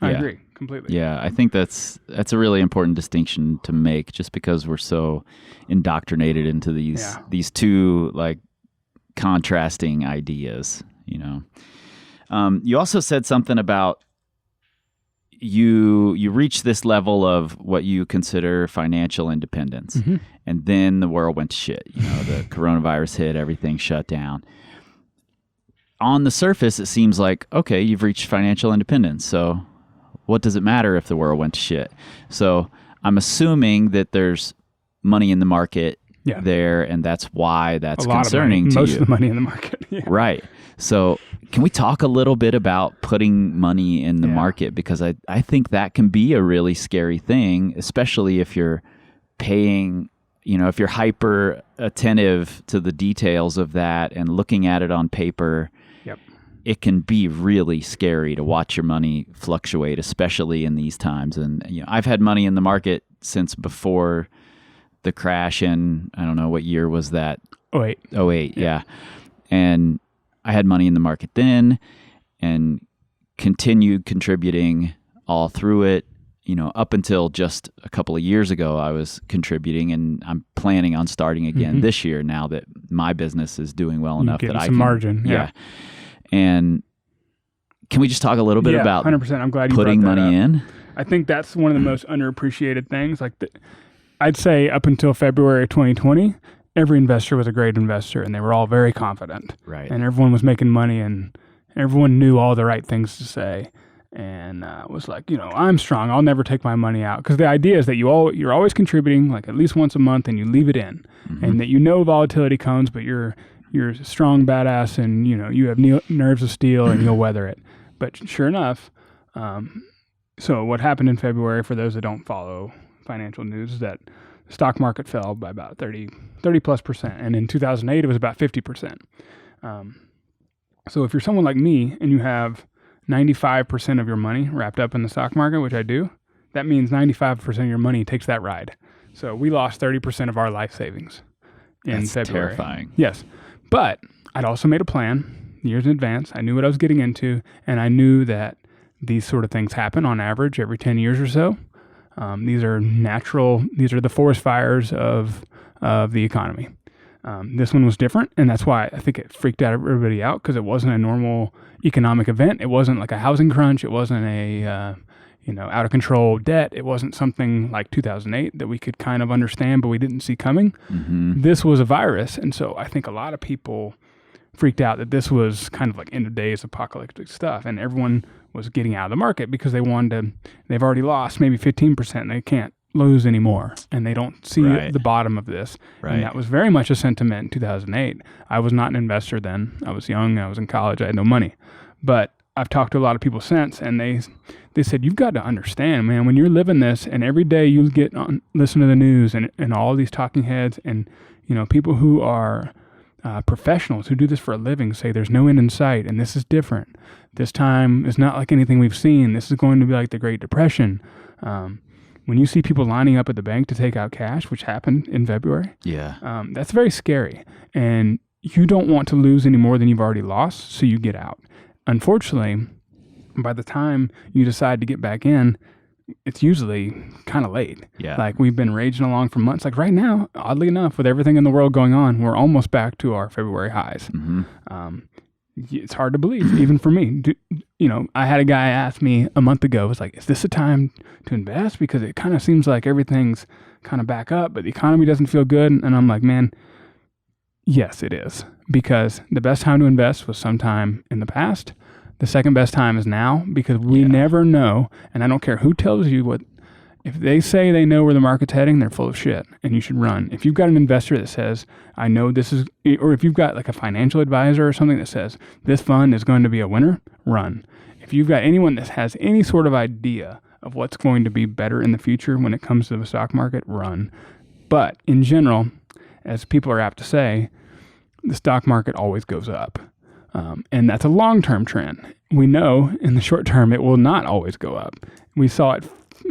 I agree completely. Yeah, I think that's a really important distinction to make, just because we're so indoctrinated into these two, like, contrasting ideas, You also said something about you reached this level of what you consider financial independence, and then the world went to shit. The coronavirus hit, everything shut down. On the surface, it seems like, okay, you've reached financial independence, so what does it matter if the world went to shit? So I'm assuming that there's money in the market there, and that's why that's concerning to you. Most of the money in the market. Yeah. Right. So can we talk a little bit about putting money in the market? Because I think that can be a really scary thing, especially if you're paying, if you're hyper attentive to the details of that and looking at it on paper. It can be really scary to watch your money fluctuate, especially in these times. And I've had money in the market since before the crash in, I don't know, what year was that? 08. Yeah. And I had money in the market then, and continued contributing all through it. Up until just a couple of years ago, I was contributing, and I'm planning on starting again this year, now that my business is doing well enough that I can. Margin. Yeah. And can we just talk a little bit about 100%. I'm glad you putting brought that money up. in? I think that's one of the most underappreciated things. Like, I'd say up until February 2020, every investor was a great investor, and they were all very confident. Right. And everyone was making money, and everyone knew all the right things to say, and was like, I'm strong. I'll never take my money out, because the idea is that you're always contributing, like, at least once a month, and you leave it in, and that volatility comes, but you're a strong badass, and you have nerves of steel, and you'll weather it. But sure enough, so what happened in February, for those that don't follow financial news, is that the stock market fell by about 30+%, and in 2008 it was about 50%. So if you're someone like me and you have 95% of your money wrapped up in the stock market, which I do, that means 95% of your money takes that ride. So we lost 30% of our life savings in That's February. Terrifying. Yes. But I'd also made a plan years in advance. I knew what I was getting into, and I knew that these sort of things happen on average every 10 years or so. These are the forest fires of the economy. This one was different, and that's why I think it freaked everybody out, because it wasn't a normal economic event. It wasn't like a housing crunch. It wasn't a out of control debt. It wasn't something like 2008 that we could kind of understand, but we didn't see coming. This was a virus, and so I think a lot of people freaked out that this was kind of like end of days apocalyptic stuff, and everyone was getting out of the market because they've already lost maybe 15%, and they can't lose anymore, and they don't see the bottom of this. And that was very much a sentiment in 2008. I was not an investor then. I was young. I was in college. I had no money. But I've talked to a lot of people since, and they said, you've got to understand, man, when you're living this, and every day you listen to the news and all these talking heads, and people who are professionals who do this for a living say there's no end in sight and this is different. This time is not like anything we've seen. This is going to be like the Great Depression. When you see people lining up at the bank to take out cash, which happened in February, that's very scary. And you don't want to lose any more than you've already lost, so you get out. Unfortunately, by the time you decide to get back in, it's usually kind of late. Yeah. Like we've been raging along for months. Like right now, oddly enough, with everything in the world going on, we're almost back to our February highs. It's hard to believe, even for me. I had a guy ask me a month ago, was like, is this a time to invest? Because it kind of seems like everything's kind of back up, but the economy doesn't feel good. And I'm like, man, yes, it is. Because the best time to invest was sometime in the past. The second best time is now, because we never know. And I don't care who tells you what. If they say they know where the market's heading, they're full of shit and you should run. If you've got an investor that says, I know this is, or if you've got like a financial advisor or something that says this fund is going to be a winner, run. If you've got anyone that has any sort of idea of what's going to be better in the future when it comes to the stock market, run. But in general, as people are apt to say, the stock market always goes up. And that's a long-term trend. We know in the short term it will not always go up. We saw it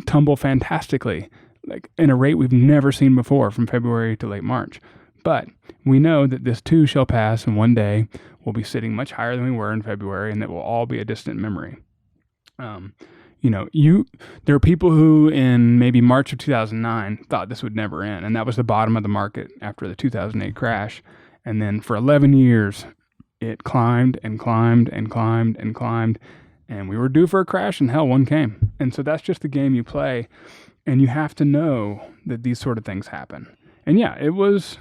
tumble fantastically, like in a rate we've never seen before from February to late March. But we know that this too shall pass, and one day we'll be sitting much higher than we were in February, and that will all be a distant memory. There are people who in maybe March of 2009 thought this would never end, and that was the bottom of the market after the 2008 crash. And then for 11 years, it climbed and climbed and climbed and climbed, and we were due for a crash, and hell, one came. And so that's just the game you play, and you have to know that these sort of things happen. And yeah, it was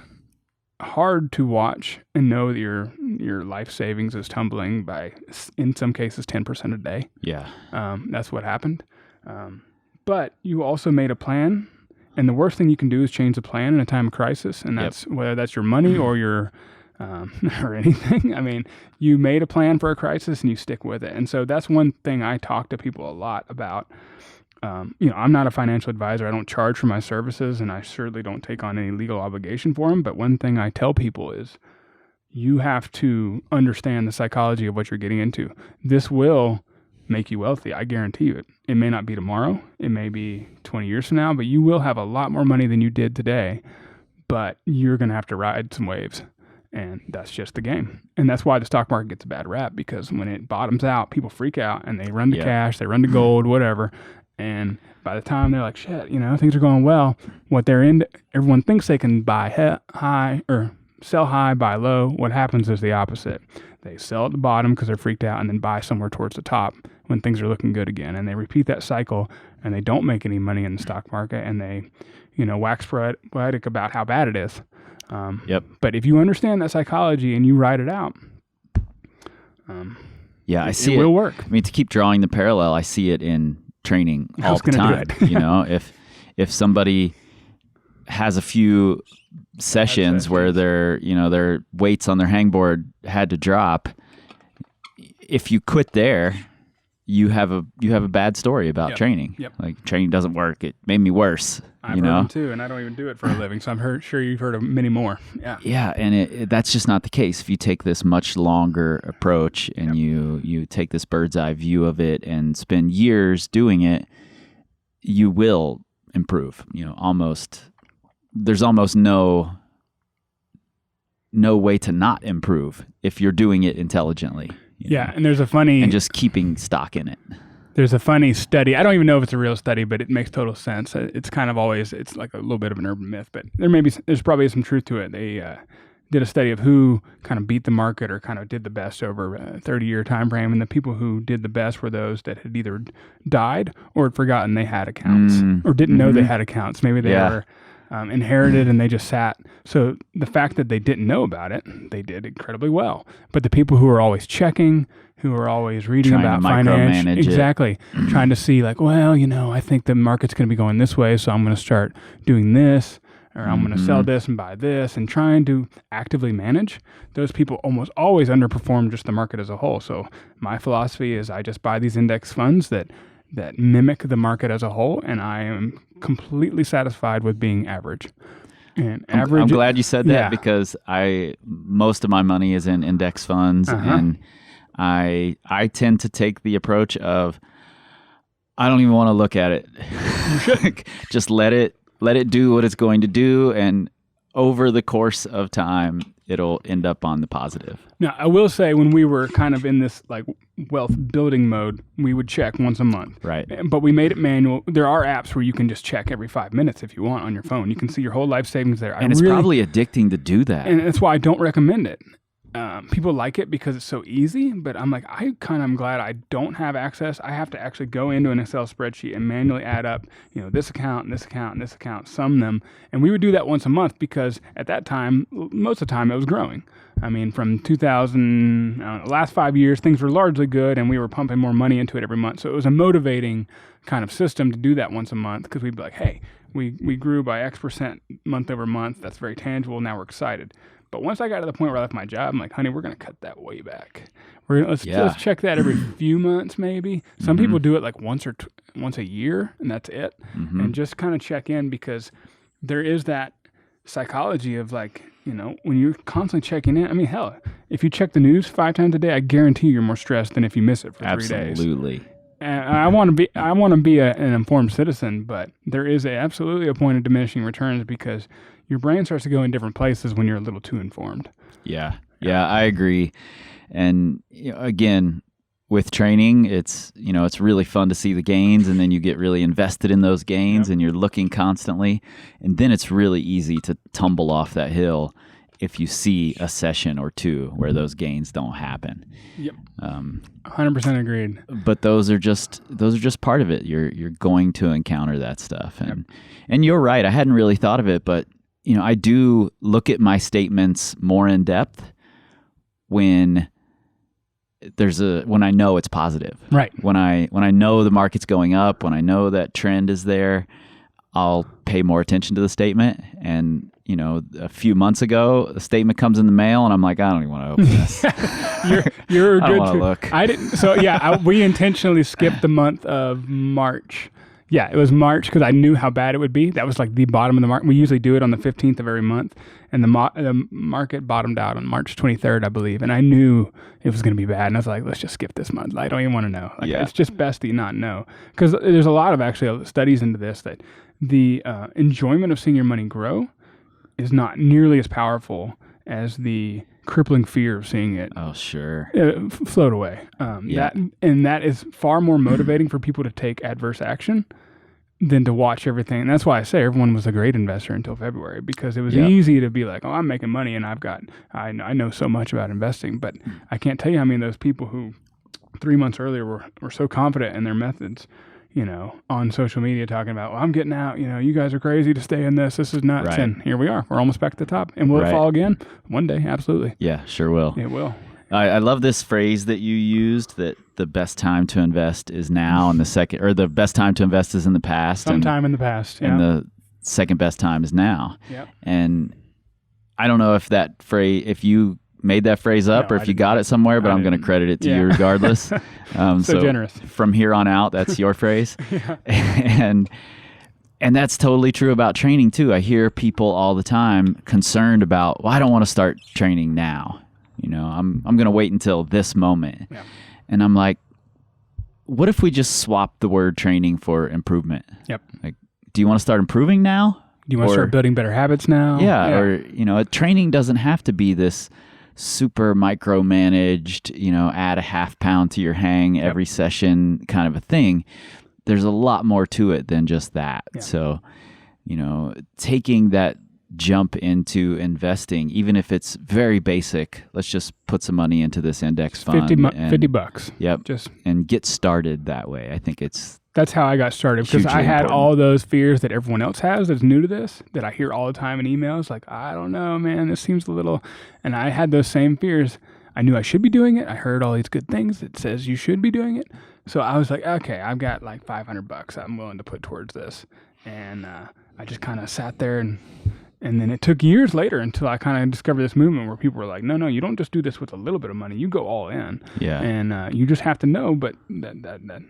hard to watch and know that your life savings is tumbling by, in some cases, 10% a day. Yeah. That's what happened. But you also made a plan, and the worst thing you can do is change the plan in a time of crisis, and that's whether that's your money or your or anything. I mean, you made a plan for a crisis and you stick with it. And so that's one thing I talk to people a lot about. I'm not a financial advisor. I don't charge for my services, and I certainly don't take on any legal obligation for them. But one thing I tell people is you have to understand the psychology of what you're getting into. This will make you wealthy. I guarantee you it. It may not be tomorrow. It may be 20 years from now, but you will have a lot more money than you did today. But you're going to have to ride some waves. And that's just the game. And that's why the stock market gets a bad rap, because when it bottoms out, people freak out and they run to cash, they run to gold, whatever. And by the time they're like, shit, things are going well, everyone thinks they can buy high or sell high, buy low. What happens is the opposite. They sell at the bottom because they're freaked out and then buy somewhere towards the top when things are looking good again. And they repeat that cycle, and they don't make any money in the stock market, and they, wax poetic about how bad it is. But if you understand that psychology and you ride it out, I see it will work. I mean, to keep drawing the parallel, I see it in training all the time. If somebody has a few sessions where their weights on their hangboard had to drop, if you quit there, you have a bad story about training. Like, training doesn't work. It made me worse. I've heard them too, and I don't even do it for a living, so I'm sure you've heard of many more. Yeah, and that's just not the case. If you take this much longer approach and you take this bird's eye view of it and spend years doing it, you will improve. There's almost no way to not improve if you're doing it intelligently. And there's a funny... And just keeping stock in it. There's a funny study. I don't even know if it's a real study, but it makes total sense. It's kind of always, it's like a little bit of an urban myth, but there's probably some truth to it. They did a study of who kind of beat the market or kind of did the best over a 30-year time frame, and the people who did the best were those that had either died or had forgotten they had accounts or didn't know they had accounts. Maybe they were inherited and they just sat. So the fact that they didn't know about it, they did incredibly well. But the people who were always checking, who are always reading about finance, trying to see like, I think the market's going to be going this way, so I'm going to start doing this, or I'm going to sell this and buy this, and trying to actively manage, those people almost always underperform just the market as a whole. So my philosophy is I just buy these index funds that mimic the market as a whole, and I am completely satisfied with being average. And I'm average. glad you said that Yeah. because most of my money is in index funds, and I tend to take the approach of I don't even want to look at it. You should. Just let it do what it's going to do, and over the course of time, it'll end up on the positive. Now, I will say when we were kind of in this like wealth building mode, we would check once a month. Right. But we made it manual. There are apps where you can just check every 5 minutes if you want on your phone. You can see your whole life savings there. And it's probably addicting to do that. And that's why I don't recommend it. People like it because it's so easy, but I'm like, I kind of am glad I don't have access. I have to actually go into an Excel spreadsheet and manually add up, this account and this account and this account, sum them. And we would do that once a month because at that time, most of the time it was growing. I mean, from 2000, last 5 years, things were largely good and we were pumping more money into it every month. So it was a motivating kind of system to do that once a month because we'd be like, hey, we grew by X percent month over month. That's very tangible. Now we're excited. But once I got to the point where I left my job, I'm like, honey, we're going to cut that way back. Let's check that every few months, maybe. Some people do it like once a year, and that's it. And just kind of check in because there is that psychology of like, when you're constantly checking in. I mean, hell, if you check the news 5 times a day, I guarantee you're more stressed than if you miss it for 3 days. Absolutely. And I want to be an informed citizen, but there is absolutely a point of diminishing returns because your brain starts to go in different places when you're a little too informed. Yeah, I agree. And again, with training, it's really fun to see the gains, and then you get really invested in those gains, and you're looking constantly, and then it's really easy to tumble off that hill if you see a session or two where those gains don't happen. Yep. 100% agreed. But those are just part of it. You're going to encounter that stuff, and you're right. I hadn't really thought of it, but I do look at my statements more in depth when I know it's positive. Right. When I know the market's going up, when I know that trend is there, I'll pay more attention to the statement. And a few months ago, a statement comes in the mail, and I'm like, I don't even want to open this. You're I good don't want to too. look. I didn't. So we intentionally skipped the month of March. Yeah, it was March because I knew how bad it would be. That was like the bottom of the market. We usually do it on the 15th of every month, and the market bottomed out on March 23rd, I believe. And I knew it was going to be bad, and I was like, let's just skip this month. I don't even want to know. It's just best that you not know because there's a lot of actually studies into this that the enjoyment of seeing your money grow is not nearly as powerful as the crippling fear of seeing it float away. That is far more motivating for people to take adverse action than to watch everything. And that's why I say everyone was a great investor until February because it was easy to be like, oh, I'm making money and I know so much about investing, but I can't tell you how many of those people who 3 months earlier were so confident in their methods, on social media talking about, well, I'm getting out, you guys are crazy to stay in this. This is nuts. Right. And here we are. We're almost back to the top. And will it fall again? One day. Absolutely. Yeah, sure will. It will. I love this phrase that you used, that the best time to invest is now, and the best time to invest is in the past. Sometime in the past. Yeah. And the second best time is now. Yep. And I don't know if you made that phrase up or if you got it somewhere, but I'm going to credit it to you regardless. So generous. From here on out, that's your phrase. And that's totally true about training too. I hear people all the time concerned about, well, I don't want to start training now. I'm going to wait until this moment. Yeah. And I'm like, what if we just swap the word training for improvement? Yep. Like, do you want to start improving now? Do you want to start building better habits now? Yeah. Or, training doesn't have to be this super micromanaged, add a half pound to your hang every session kind of a thing. There's a lot more to it than just that. Yeah. So, taking that jump into investing, even if it's very basic, let's just put some money into this index fund. $50. Yep. And get started that way. I think that's how I got started because I had all those fears that everyone else has that's new to this, that I hear all the time in emails. Like, I don't know, man, this seems a little, and I had those same fears. I knew I should be doing it. I heard all these good things that says you should be doing it. So I was like, okay, I've got like $500 I'm willing to put towards this. And I just kind of sat there and then it took years later until I kind of discovered this movement where people were like, no, you don't just do this with a little bit of money. You go all in. Yeah. And you just have to know, but that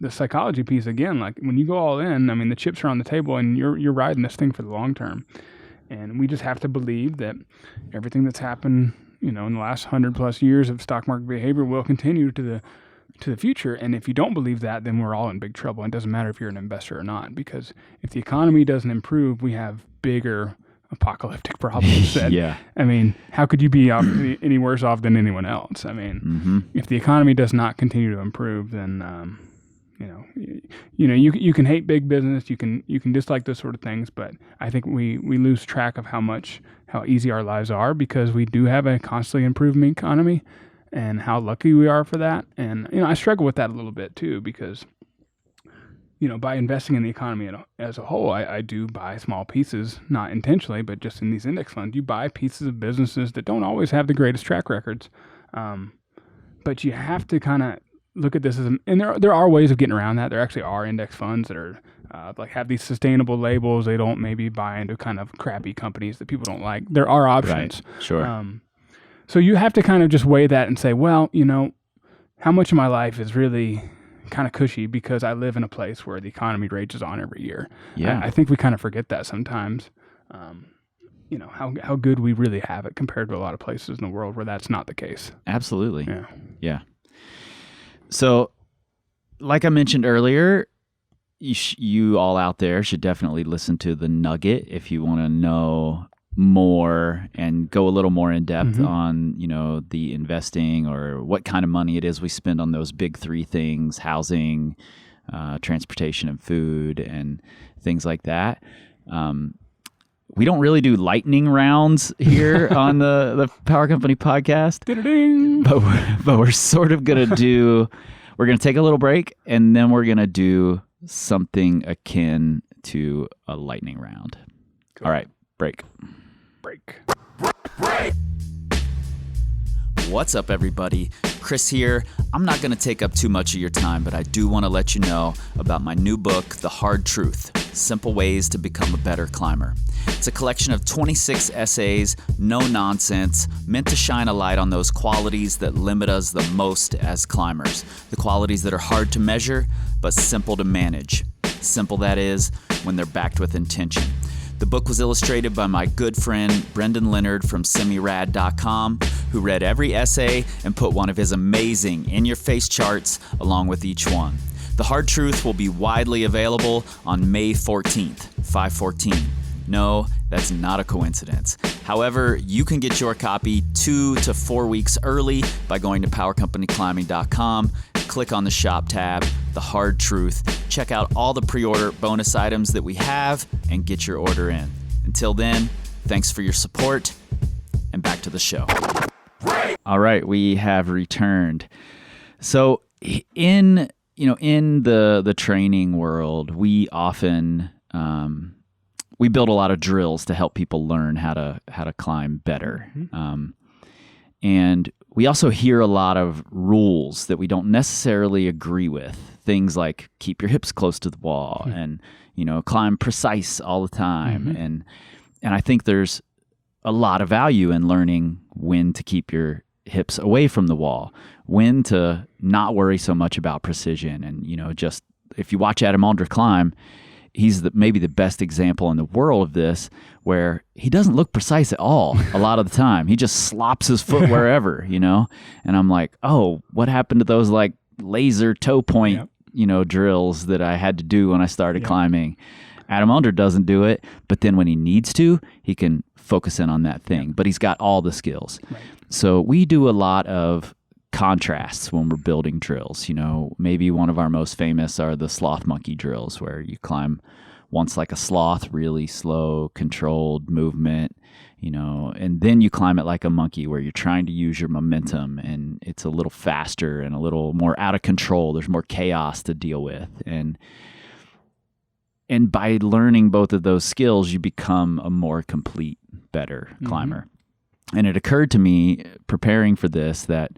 the psychology piece again, like when you go all in, I mean, the chips are on the table and you're riding this thing for the long term. And we just have to believe that everything that's happened, in the last 100+ years of stock market behavior will continue to the future. And if you don't believe that, then we're all in big trouble. And it doesn't matter if you're an investor or not, because if the economy doesn't improve, we have bigger apocalyptic problems. I mean, how could you be any worse off than anyone else? I mean, if the economy does not continue to improve, then you can hate big business, you can dislike those sort of things, but I think we lose track of how easy our lives are because we do have a constantly improving economy, and how lucky we are for that. And I struggle with that a little bit too, because by investing in the economy as a whole, I do buy small pieces, not intentionally, but just in these index funds, you buy pieces of businesses that don't always have the greatest track records, but you have to kind of look at this and there are ways of getting around that. There actually are index funds that are have these sustainable labels. They don't maybe buy into kind of crappy companies that people don't like. There are options. Right. Sure. So you have to kind of just weigh that and say, well, how much of my life is really kind of cushy because I live in a place where the economy rages on every year. Yeah. I think we kind of forget that sometimes. How good we really have it compared to a lot of places in the world where that's not the case. Absolutely. Yeah. So, like I mentioned earlier, you all out there should definitely listen to The Nugget if you want to know more and go a little more in depth on, the investing or what kind of money it is we spend on those big three things: housing, transportation, and food, and things like that. We don't really do lightning rounds here on the Power Company podcast, but we're sort of going to we're going to take a little break, and then we're going to do something akin to a lightning round. Cool. All right, break. What's up, everybody? Chris here. I'm not going to take up too much of your time, but I do want to let you know about my new book, The Hard Truth: Simple Ways to Become a Better Climber. It's a collection of 26 essays, no nonsense, meant to shine a light on those qualities that limit us the most as climbers. The qualities that are hard to measure, but simple to manage. Simple, that is, when they're backed with intention. The book was illustrated by my good friend Brendan Leonard from semirad.com, who read every essay and put one of his amazing in-your-face charts along with each one. The Hard Truth will be widely available on May 14th, 5/14. No, that's not a coincidence. However, you can get your copy 2 to 4 weeks early by going to powercompanyclimbing.com, click on the shop tab, The Hard Truth, check out all the pre-order bonus items that we have, and get your order in. Until then, thanks for your support, and back to the show. All right, we have returned. So in the training world, we often we build a lot of drills to help people learn how to climb better. And we also hear a lot of rules that we don't necessarily agree with. Things like keep your hips close to the wall and, climb precise all the time. And I think there's a lot of value in learning when to keep your hips away from the wall, when to not worry so much about precision. And, just if you watch Adam Alder climb, he's maybe the best example in the world of this, where he doesn't look precise at all a lot of the time. He just slops his foot wherever, And I'm like, oh, what happened to those like laser toe point, drills that I had to do when I started climbing? Adam Alder doesn't do it, but then when he needs to, he can focus in on that thing. But he's got all the skills. Right. So we do a lot of contrasts when we're building drills. Maybe one of our most famous are the sloth monkey drills, where you climb once like a sloth, really slow, controlled movement, and then you climb it like a monkey, where you're trying to use your momentum, and it's a little faster and a little more out of control. There's more chaos to deal with. And by learning both of those skills, you become a more complete, better climber. And it occurred to me, preparing for this, that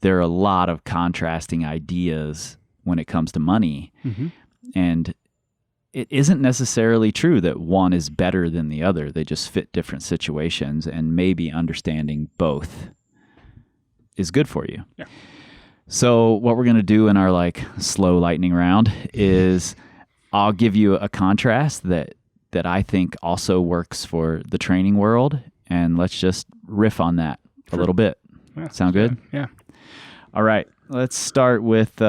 there are a lot of contrasting ideas when it comes to money. And it isn't necessarily true that one is better than the other. They just fit different situations, and maybe understanding both is good for you. Yeah. So what we're going to do in our slow lightning round is I'll give you a contrast that that I think also works for the training world, and let's just riff on that a little bit. Yeah, Sound good? Yeah. All right. Let's start with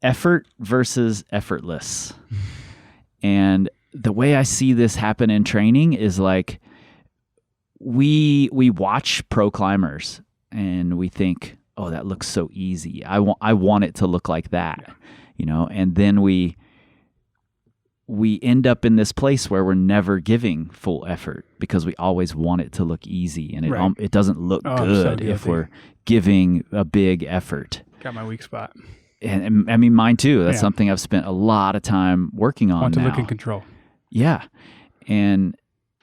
effort versus effortless. And the way I see this happen in training is like we watch pro climbers and we think, oh, that looks so easy. I want it to look like that, and then we end up in this place where we're never giving full effort because we always want it to look easy, and it doesn't look good if we're giving a big effort. Got my weak spot. And I mean, mine too. That's something I've spent a lot of time working on. Want to now. look in control. Yeah. And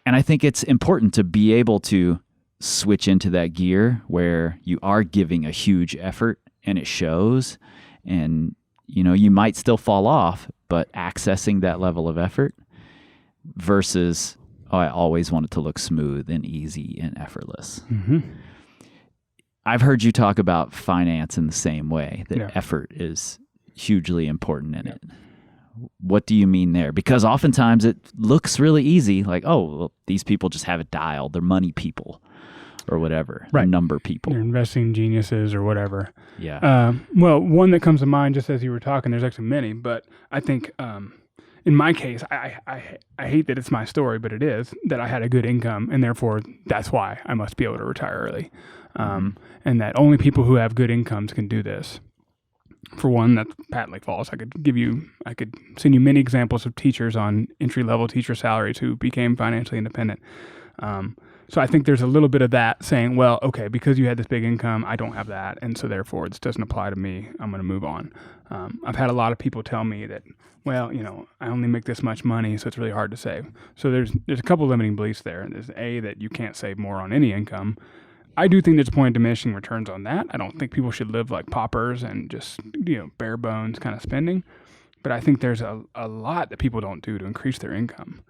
I think it's important to be able to switch into that gear where you are giving a huge effort and it shows, and you might still fall off, but accessing that level of effort versus, I always want it to look smooth and easy and effortless. Mm-hmm. I've heard you talk about finance in the same way, that effort is hugely important in it. What do you mean there? Because oftentimes it looks really easy, like, oh, well, these people just have it dialed. They're money people or whatever, right. Number people. They're investing geniuses or whatever. Yeah. Well, one that comes to mind just as you were talking, there's actually many, but I think in my case, I hate that it's my story, but it is, that I had a good income, and therefore that's why I must be able to retire early. And that only people who have good incomes can do this. For one, that's patently false. I could send you many examples of teachers on entry-level teacher salaries who became financially independent. So I think there's a little bit of that saying, well, okay, because you had this big income, I don't have that, and so therefore this doesn't apply to me. I'm going to move on. I've had a lot of people tell me that, well, I only make this much money, so it's really hard to save. So there's a couple limiting beliefs there. There's that you can't save more on any income. I do think there's a point of diminishing returns on that. I don't think people should live like paupers and just, bare bones kind of spending. But I think there's a lot that people don't do to increase their income.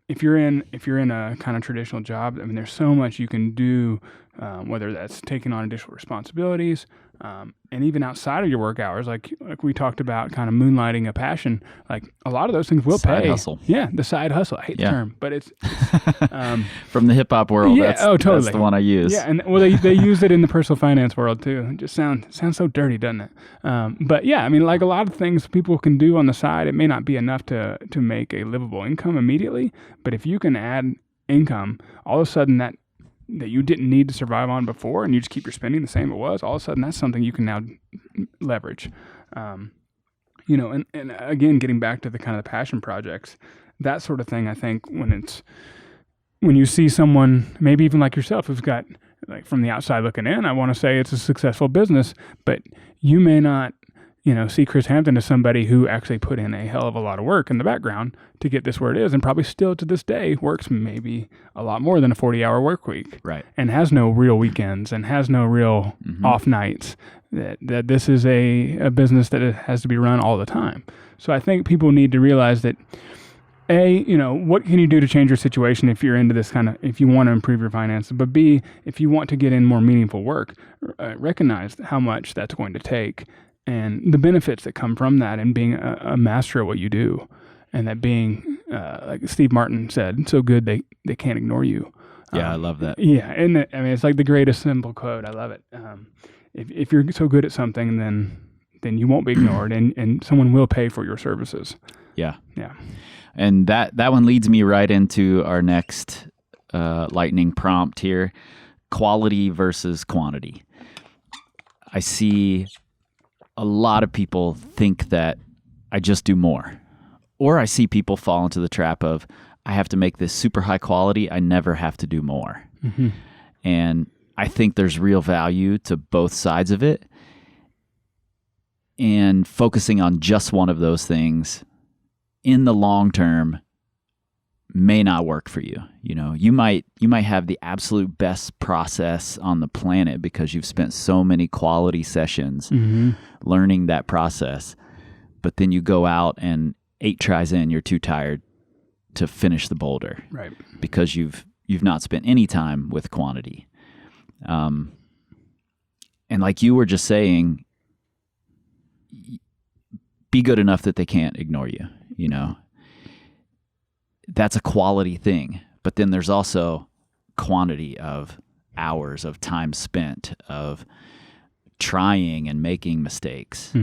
If you're in a kind of traditional job, I mean, there's so much you can do, whether that's taking on additional responsibilities, and even outside of your work hours, like we talked about, kind of moonlighting a passion. Like a lot of those things will side pay. Hustle. Yeah, the side hustle. I hate the term, but it's from the hip hop world. Yeah, totally. That's the one I use. Yeah, and well, they use it in the personal finance world too. It just sounds so dirty, doesn't it? But yeah, I mean, like a lot of things people can do on the side, it may not be enough to make a livable income immediately, but if you can add income, all of a sudden that you didn't need to survive on before, and you just keep your spending the same it was, all of a sudden that's something you can now leverage. And again, getting back to the kind of the passion projects, that sort of thing, I think when you see someone, maybe even like yourself, who's got, like from the outside looking in, I want to say it's a successful business, but you may not, see Chris Hampton as somebody who actually put in a hell of a lot of work in the background to get this where it is, and probably still to this day works maybe a lot more than a 40-hour work week, right? And has no real weekends and has no real off nights. That this is a business that it has to be run all the time. So I think people need to realize that, what can you do to change your situation if you're into this if you want to improve your finances, but B, if you want to get in more meaningful work, recognize how much that's going to take and the benefits that come from that, and being a master at what you do, and that being, like Steve Martin said, so good they can't ignore you. Yeah, I love that. Yeah, and it's like the greatest simple quote. I love it. If you're so good at something, then you won't be ignored, and someone will pay for your services. Yeah. Yeah. And that one leads me right into our next lightning prompt here: quality versus quantity. I see a lot of people think that I just do more, or I see people fall into the trap of, I have to make this super high quality, I never have to do more. Mm-hmm. And I think there's real value to both sides of it, and focusing on just one of those things in the long term may not work for you. You might have the absolute best process on the planet because you've spent so many quality sessions learning that process, but then you go out and 8 tries in, you're too tired to finish the boulder, right? Because you've not spent any time with quantity. And like you were just saying, be good enough that they can't ignore you. that's a quality thing. But then there's also quantity of hours of time spent of trying and making mistakes.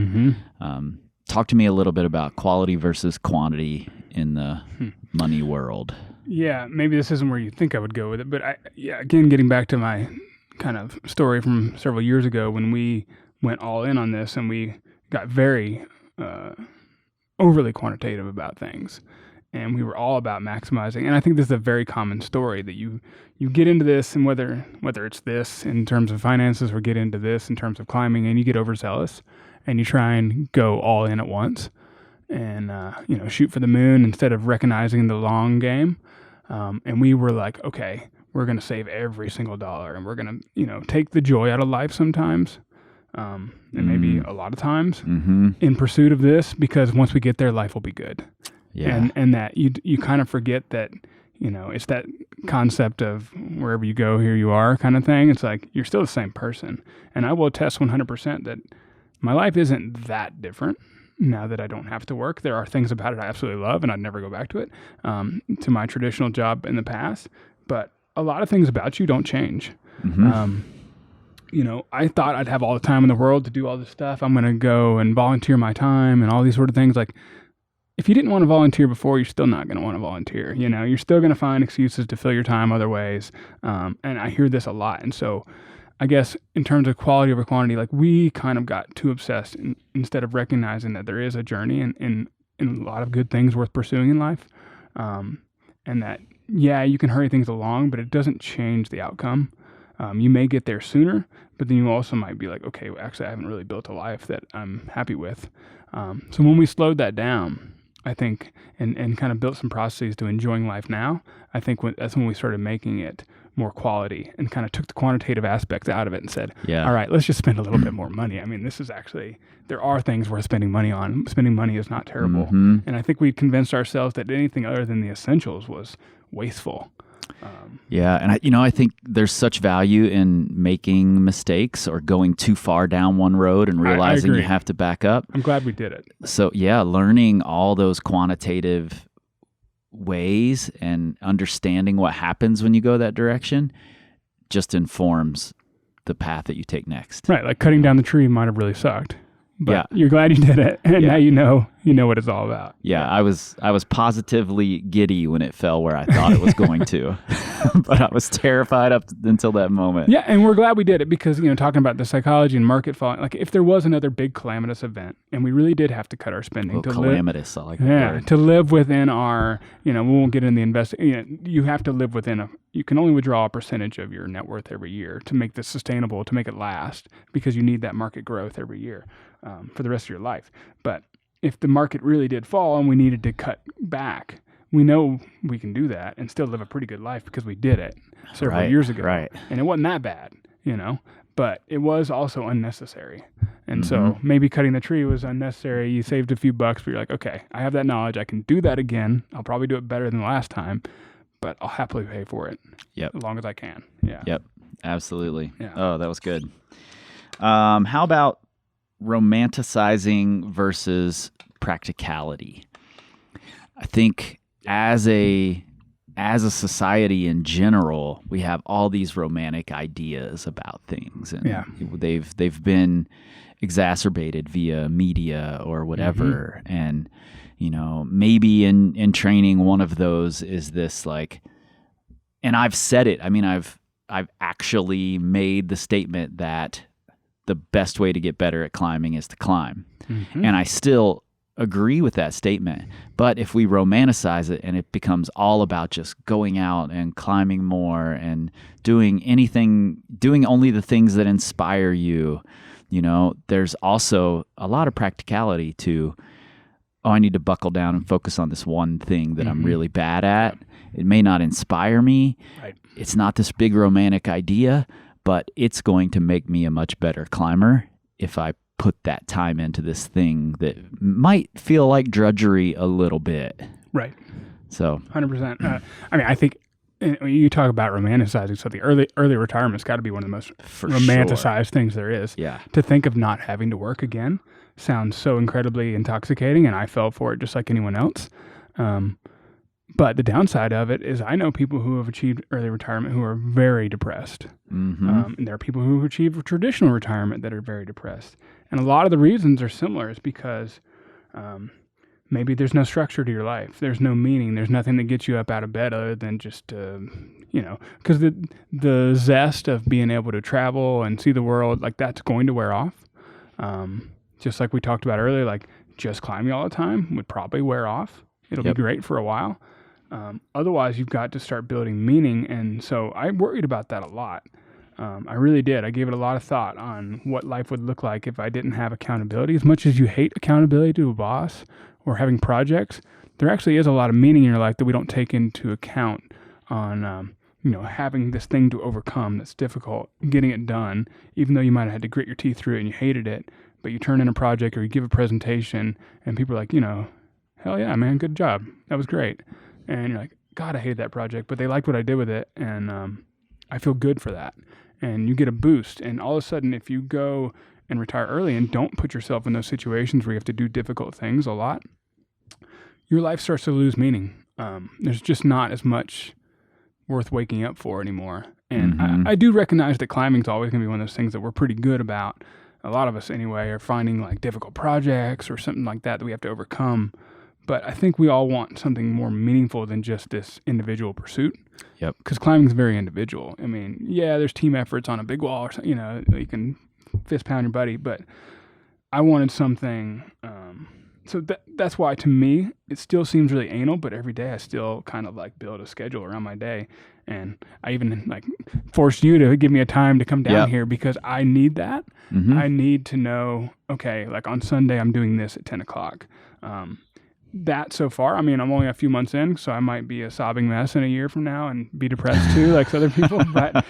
Talk to me a little bit about quality versus quantity in the money world. Yeah, maybe this isn't where you think I would go with it, but again, getting back to my kind of story from several years ago when we went all in on this and we got very overly quantitative about things, and we were all about maximizing. And I think this is a very common story that you get into this, and whether it's this in terms of finances or get into this in terms of climbing, and you get overzealous and you try and go all in at once and shoot for the moon instead of recognizing the long game. And we were like, okay, we're going to save every single dollar, and we're going to take the joy out of life sometimes, and maybe a lot of times in pursuit of this, because once we get there, life will be good. Yeah. And that you kind of forget that, it's that concept of wherever you go, here you are kind of thing. It's like, you're still the same person. And I will attest 100% that my life isn't that different now that I don't have to work. There are things about it I absolutely love, and I'd never go back to it, to my traditional job in the past. But a lot of things about you don't change. I thought I'd have all the time in the world to do all this stuff. I'm going to go and volunteer my time and all these sort of things. Like, if you didn't want to volunteer before, you're still not going to want to volunteer. You're still going to find excuses to fill your time other ways. And I hear this a lot. And so I guess in terms of quality over quantity, like, we kind of got too obsessed instead of recognizing that there is a journey and a lot of good things worth pursuing in life. And that, you can hurry things along, but it doesn't change the outcome. You may get there sooner, but then you also might be like, okay, well, actually, I haven't really built a life that I'm happy with. So when we slowed that down, I think, and kind of built some processes to enjoying life now, I think that's when we started making it more quality and kind of took the quantitative aspects out of it and said, all right, let's just spend a little bit more money. I mean, this is actually, there are things worth spending money on. Spending money is not terrible. And I think we convinced ourselves that anything other than the essentials was wasteful. And I think there's such value in making mistakes or going too far down one road and realizing you have to back up. I'm glad we did it. So learning all those quantitative ways and understanding what happens when you go that direction just informs the path that you take next. Right, like cutting down the tree might have really sucked. But you're glad you did it, and now you know what it's all about. Yeah, I was positively giddy when it fell where I thought it was going to, but I was terrified up until that moment. Yeah, and we're glad we did it because, talking about the psychology and market falling, like if there was another big calamitous event, and we really did have to cut our spending to calamitous, I like that word. To live within our, we won't get in the investing. You have to live within you can only withdraw a percentage of your net worth every year to make this sustainable, to make it last, because you need that market growth every year. For the rest of your life. But if the market really did fall and we needed to cut back, we know we can do that and still live a pretty good life because we did it several years ago. Right. And it wasn't that bad, but it was also unnecessary. And so maybe cutting the tree was unnecessary. You saved a few bucks, but you're like, okay, I have that knowledge. I can do that again. I'll probably do it better than the last time, but I'll happily pay for it. Yep. As long as I can. Yeah. Yep. Absolutely. Yeah. Oh, that was good. How about romanticizing versus practicality? I think as a society in general, we have all these romantic ideas about things, and they've been exacerbated via media or whatever. And maybe in training, one of those is this, like, and I've said it. I mean, I've actually made the statement that the best way to get better at climbing is to climb. And I still agree with that statement. But if we romanticize it and it becomes all about just going out and climbing more and doing only the things that inspire you, there's also a lot of practicality to, I need to buckle down and focus on this one thing that I'm really bad at. It may not inspire me. Right. It's not this big romantic idea, but it's going to make me a much better climber if I put that time into this thing that might feel like drudgery a little bit. Right. So 100%. I think when you talk about romanticizing something, early retirement's got to be one of the most romanticized things there is. Yeah. To think of not having to work again sounds so incredibly intoxicating, and I fell for it just like anyone else. But the downside of it is I know people who have achieved early retirement who are very depressed. And there are people who achieve traditional retirement that are very depressed. And a lot of the reasons are similar. Is because maybe there's no structure to your life. There's no meaning. There's nothing that gets you up out of bed other than just, because the zest of being able to travel and see the world, like that's going to wear off. Just like we talked about earlier, like just climbing all the time would probably wear off. It'll be great for a while. Otherwise, you've got to start building meaning. And so I worried about that a lot. I really did. I gave it a lot of thought on what life would look like if I didn't have accountability. As much as you hate accountability to a boss or having projects, there actually is a lot of meaning in your life that we don't take into account on, having this thing to overcome that's difficult, getting it done, even though you might have had to grit your teeth through it and you hated it, but you turn in a project or you give a presentation and people are like, hell yeah, man, good job. That was great. And you're like, God, I hated that project, but they liked what I did with it. And I feel good for that. And you get a boost. And all of a sudden, if you go and retire early and don't put yourself in those situations where you have to do difficult things a lot, your life starts to lose meaning. There's just not as much worth waking up for anymore. And I do recognize that climbing is always going to be one of those things that we're pretty good about. A lot of us anyway are finding like difficult projects or something like that we have to overcome. But I think we all want something more meaningful than just this individual pursuit. Yep. Because climbing is very individual. I mean, yeah, there's team efforts on a big wall, or something, you can fist pound your buddy, but I wanted something. So that's why, to me, it still seems really anal, but every day I still kind of like build a schedule around my day. And I even like forced you to give me a time to come down here because I need that. I need to know, okay, like on Sunday, I'm doing this at 10 o'clock. That so far, I mean, I'm only a few months in, so I might be a sobbing mess in a year from now and be depressed too, like other people. But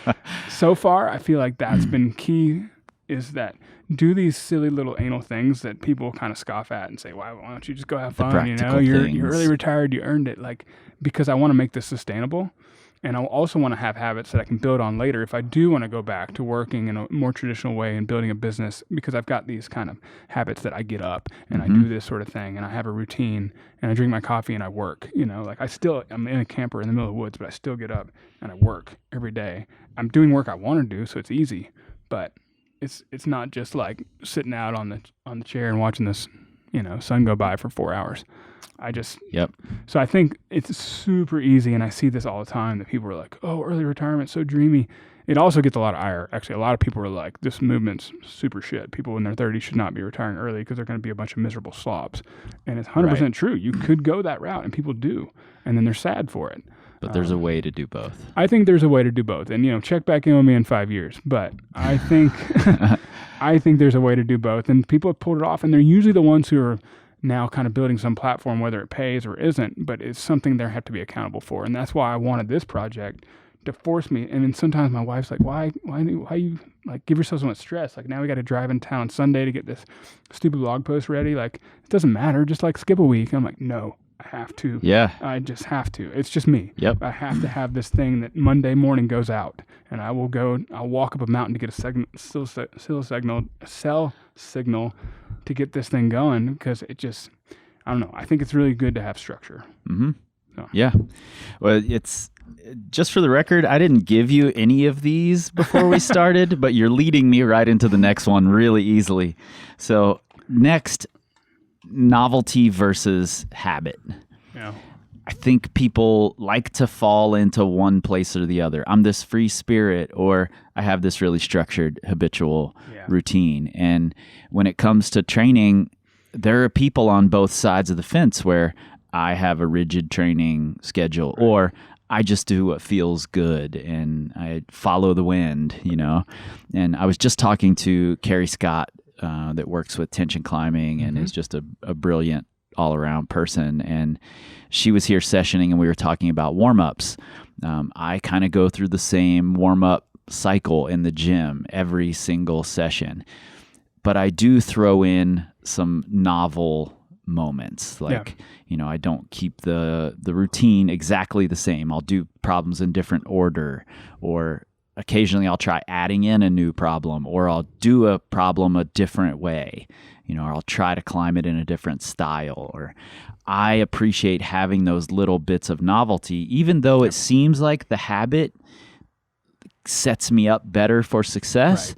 so far, I feel like that's been key, is that do these silly little anal things that people kind of scoff at and say, why don't you just go have fun? You're early retired, you earned it. Like, because I want to make this sustainable. And I also want to have habits that I can build on later if I do want to go back to working in a more traditional way and building a business, because I've got these kind of habits that I get up and I do this sort of thing and I have a routine and I drink my coffee and I work, like I'm in a camper in the middle of the woods, but I still get up and I work every day. I'm doing work I want to do, so it's easy, but it's not just like sitting out on the chair and watching this, sun go by for 4 hours. So I think it's super easy, and I see this all the time, that people are like, oh, early retirement, so dreamy. It also gets a lot of ire. Actually, a lot of people are like, this movement's super shit. People in their 30s should not be retiring early because they're going to be a bunch of miserable slobs. And it's 100% true. You could go that route, and people do, and then they're sad for it. But there's a way to do both. I think there's a way to do both. And, check back in with me in 5 years. But I think I think there's a way to do both. And people have pulled it off, and they're usually the ones who are now kind of building some platform, whether it pays or isn't, but it's something they have to be accountable for. And that's why I wanted this project to force me. And then sometimes my wife's like, why you like give yourself so much stress? Like, now we got to drive in town on Sunday to get this stupid blog post ready. Like, it doesn't matter. Just like skip a week. And I'm like, no, I have to. Yeah. I just have to. It's just me. Yep. I have to have this thing that Monday morning goes out, and I'll walk up a mountain to get a cell signal to get this thing going, because it just, I don't know. I think it's really good to have structure. So. Yeah. Well, it's just for the record, I didn't give you any of these before we started, but you're leading me right into the next one really easily. So next, novelty versus habit. Yeah. I think people like to fall into one place or the other. I'm this free spirit, or I have this really structured habitual routine. And when it comes to training, there are people on both sides of the fence where I have a rigid training schedule, or I just do what feels good and I follow the wind, And I was just talking to Carrie Scott, that works with tension climbing and is just a brilliant all-around person. And she was here sessioning, and we were talking about warm-ups. I kind of go through the same warm-up cycle in the gym every single session, but I do throw in some novel moments. Like, I don't keep the routine exactly the same. I'll do problems in different order, or occasionally I'll try adding in a new problem, or I'll do a problem a different way, or I'll try to climb it in a different style. Or I appreciate having those little bits of novelty, even though it seems like the habit sets me up better for success. Right.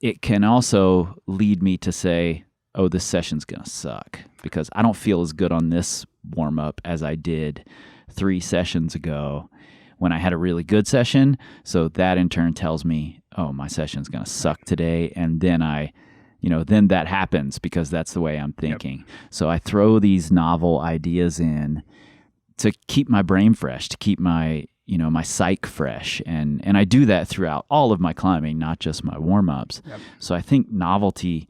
It can also lead me to say, oh, this session's going to suck because I don't feel as good on this warm up as I did 3 sessions ago when I had a really good session. So that in turn tells me, oh, my session's going to suck today. And then then that happens because that's the way I'm thinking. Yep. So I throw these novel ideas in to keep my brain fresh, to keep my psyche fresh. And I do that throughout all of my climbing, not just my warm-ups. Yep. So I think novelty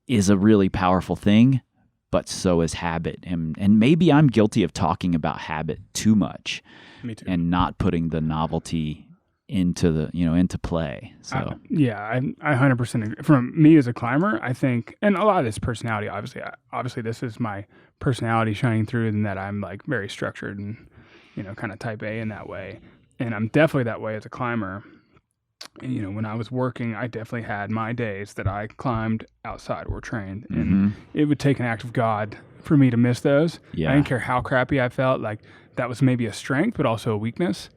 is a really powerful thing, but so is habit. And maybe I'm guilty of talking about habit too much. Me too. And not putting the novelty into play. So I 100% agree. From me as a climber, I think, and a lot of this personality, obviously this is my personality shining through, in that I'm like very structured and kind of type A in that way. And I'm definitely that way as a climber. And, when I was working, I definitely had my days that I climbed outside or trained, and it would take an act of God for me to miss those. Yeah. I didn't care how crappy I felt. Like, that was maybe a strength, but also a weakness,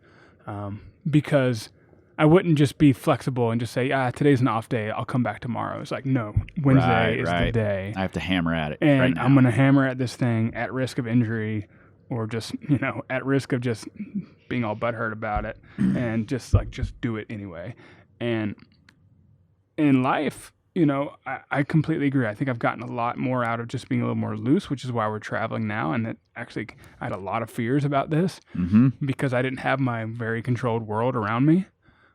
because I wouldn't just be flexible and just say, today's an off day, I'll come back tomorrow. It's like, no, Wednesday is the day. I have to hammer at it and right now. I'm going to hammer at this thing at risk of injury, or just, at risk of just being all butthurt about it, and just do it anyway. And in life, I completely agree. I think I've gotten a lot more out of just being a little more loose, which is why we're traveling now. And that actually, I had a lot of fears about this because I didn't have my very controlled world around me.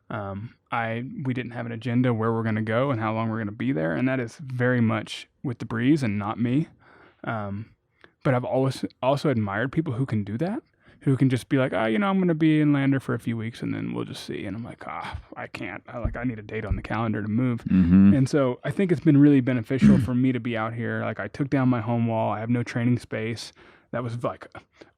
We didn't have an agenda where we're going to go and how long we're going to be there. And that is very much with the breeze and not me. But I've always also admired people who can do that, who can just be like, I'm going to be in Lander for a few weeks and then we'll just see. And I'm like, I can't. I need a date on the calendar to move. And so I think it's been really beneficial for me to be out here. Like, I took down my home wall. I have no training space. That was like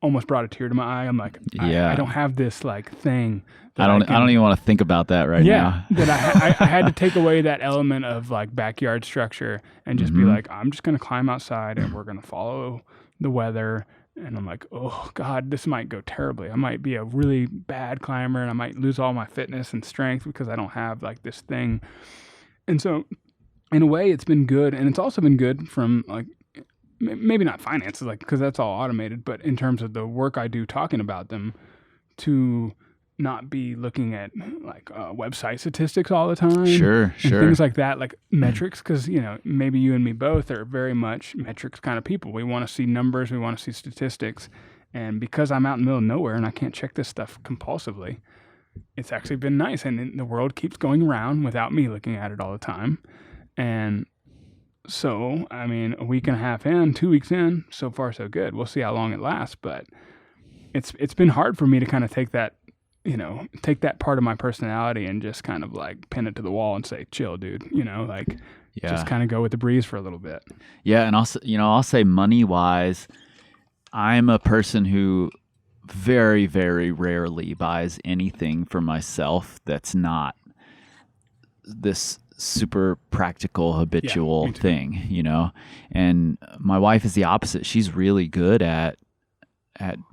almost brought a tear to my eye. I'm like, I don't have this like thing. I don't even want to think about that right now. That I had to take away that element of like backyard structure and just be like, I'm just going to climb outside and we're going to follow the weather. And I'm like, oh God, this might go terribly. I might be a really bad climber and I might lose all my fitness and strength because I don't have like this thing. And so in a way it's been good. And it's also been good from like, maybe not finances, like, because that's all automated, but in terms of the work I do talking about them, to not be looking at like website statistics all the time. Sure. And things like that, like metrics, because, maybe you and me both are very much metrics kind of people. We want to see numbers. We want to see statistics. And because I'm out in the middle of nowhere and I can't check this stuff compulsively, it's actually been nice. And the world keeps going around without me looking at it all the time. And so, I mean, a week and a half in, 2 weeks in, so far so good. We'll see how long it lasts, but it's been hard for me to kind of take that part of my personality and just kind of like pin it to the wall and say, chill, dude, just kind of go with the breeze for a little bit. Yeah. And also, I'll say money wise, I'm a person who very, very rarely buys anything for myself that's not this super practical, habitual thing, and my wife is the opposite. She's really good at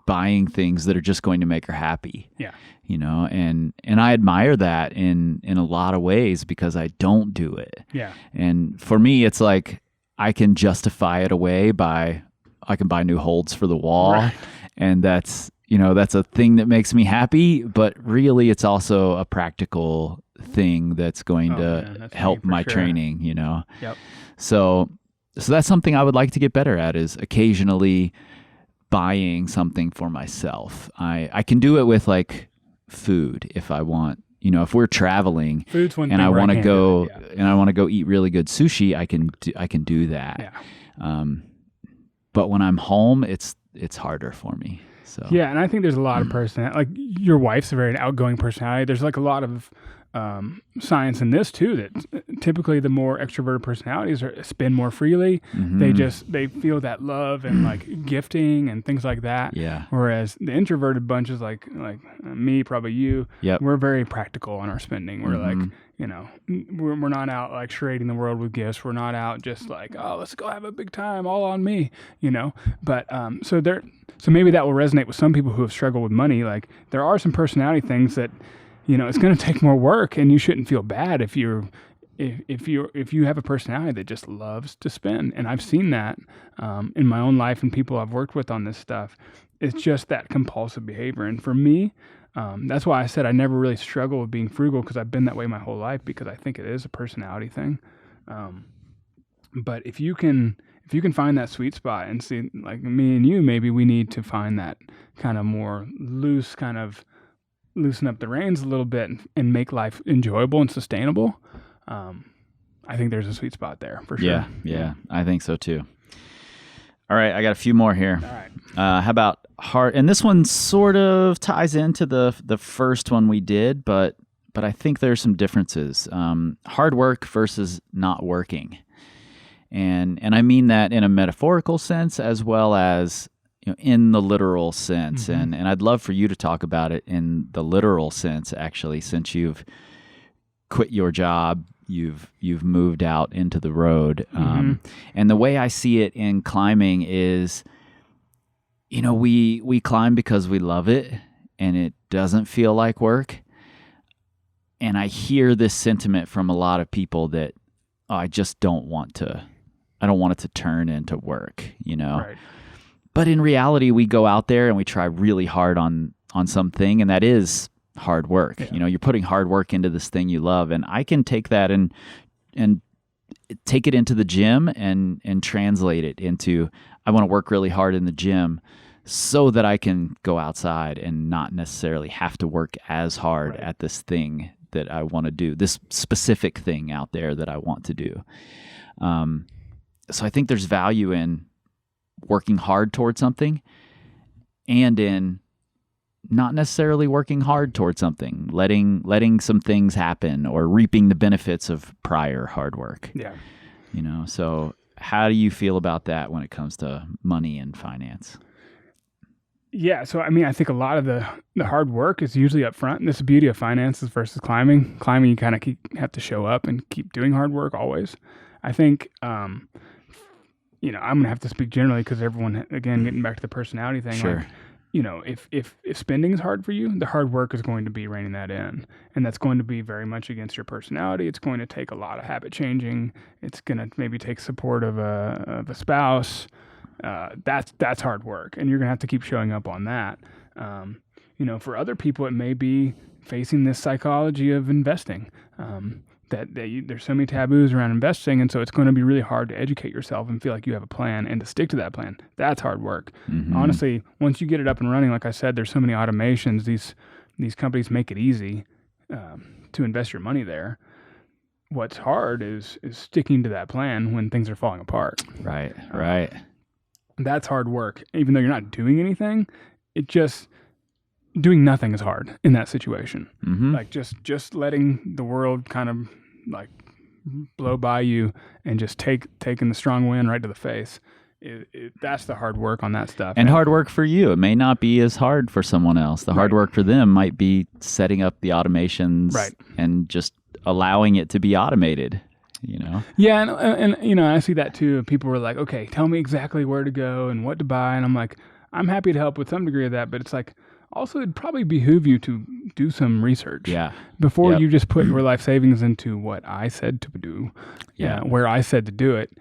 buying things that are just going to make her happy. Yeah. And I admire that in a lot of ways because I don't do it. Yeah. And for me, it's like I can justify it away by I can buy new holds for the wall. Right. And that's a thing that makes me happy, but really it's also a practical thing that's going to help my training, Yep. So that's something I would like to get better at, is occasionally buying something for myself. I can do it with like food if I want. If we're traveling and I want to go and I want to go eat really good sushi, I can do that. Yeah. But when I'm home, it's harder for me. So yeah, and I think there's a lot of personality. Like, your wife's a very outgoing personality. There's like a lot of science in this too, that typically the more extroverted personalities spend more freely. Mm-hmm. They feel that love and like gifting and things like that. Yeah. Whereas the introverted bunches like me, probably you, Yep. we're very practical on our spending. We're Mhm. like, we're not out like charading the world with gifts. We're not out just like, oh, let's go have a big time, all on me, But so maybe that will resonate with some people who have struggled with money. Like there are some personality things that, it's going to take more work, and you shouldn't feel bad if you have a personality that just loves to spend. And I've seen that in my own life and people I've worked with on this stuff. It's just that compulsive behavior. And for me, that's why I said I never really struggle with being frugal, because I've been that way my whole life, because I think it is a personality thing. But if you can find that sweet spot and see, like me and you, maybe we need to find that kind of more loose, kind of loosen up the reins a little bit and make life enjoyable and sustainable. I think there's a sweet spot there for sure. Yeah, I think so too. All right, I got a few more here. All right. How about hard? And this one sort of ties into the first one we did, but I think there's some differences. Hard work versus not working, and I mean that in a metaphorical sense as well as in the literal sense. Mm-hmm. And I'd love for you to talk about it in the literal sense, actually, since you've quit your job. You've moved out into the road. And the way I see it in climbing is, we climb because we love it and it doesn't feel like work. And I hear this sentiment from a lot of people that, I just don't want it to turn into work, Right. But in reality, we go out there and we try really hard on something, and that is hard work. Yeah. You're putting hard work into this thing you love, and I can take that and take it into the gym and translate it into, I want to work really hard in the gym so that I can go outside and not necessarily have to work as hard Right. at this thing that I want to do, this specific thing out there that I want to do. So I think there's value in working hard towards something and in not necessarily working hard towards something, letting some things happen or reaping the benefits of prior hard work. Yeah. So how do you feel about that when it comes to money and finance? Yeah, so I mean, I think a lot of the hard work is usually up front, and this is the beauty of finances versus climbing. Climbing, you kind of have to show up and keep doing hard work always. I think, I'm going to have to speak generally because everyone, again, getting back to the personality thing, Sure. Like, if spending is hard for you, the hard work is going to be reining that in, and that's going to be very much against your personality. It's going to take a lot of habit changing. It's going to maybe take support of a spouse. That's hard work, and you're gonna have to keep showing up on that. For other people, it may be facing this psychology of investing. There's so many taboos around investing, and so it's going to be really hard to educate yourself and feel like you have a plan and to stick to that plan. That's hard work. Mm-hmm. Honestly, once you get it up and running, like I said, there's so many automations. These companies make it easy to invest your money there. What's hard is sticking to that plan when things are falling apart. Right. That's hard work. Even though you're not doing anything, doing nothing is hard in that situation. Mm-hmm. Like just letting the world kind of like blow by you and just taking the strong wind right to the face. That's the hard work on that stuff. And hard work for you. It may not be as hard for someone else. The hard Right. work for them might be setting up the automations Right. and just allowing it to be automated. Yeah, and I see that too. People were like, okay, tell me exactly where to go and what to buy. And I'm like, I'm happy to help with some degree of that, but it's like, also it'd probably behoove you to do some research. Yeah. Before Yep. you just put your life savings into what I said to do. Yeah. Where I said to do it.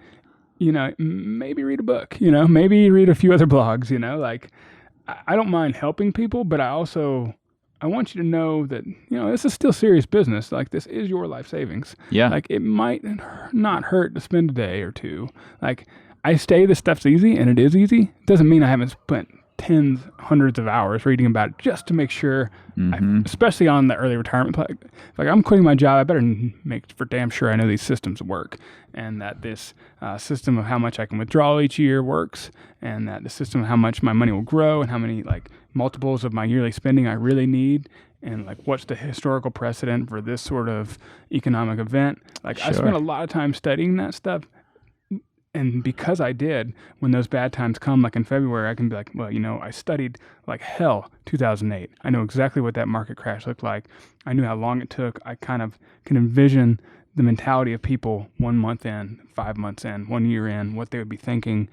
Maybe read a book, maybe read a few other blogs, like I don't mind helping people, but I want you to know that, this is still serious business. Like this is your life savings. Yeah. Like it might not hurt to spend a day or two. Like I say this stuff's easy and it is easy. Doesn't mean I haven't spent tens, hundreds of hours reading about it just to make sure, especially on the early retirement plan. Like I'm quitting my job, I better make for damn sure I know these systems work, and that this system of how much I can withdraw each year works, and that the system of how much my money will grow and how many like multiples of my yearly spending I really need, and like what's the historical precedent for this sort of economic event. Like I spent a lot of time studying that stuff. And because I did, when those bad times come, like in February, I can be like, well, I studied like hell 2008. I know exactly what that market crash looked like. I knew how long it took. I kind of can envision the mentality of people 1 month in, 5 months in, 1 year in, what they would be thinking.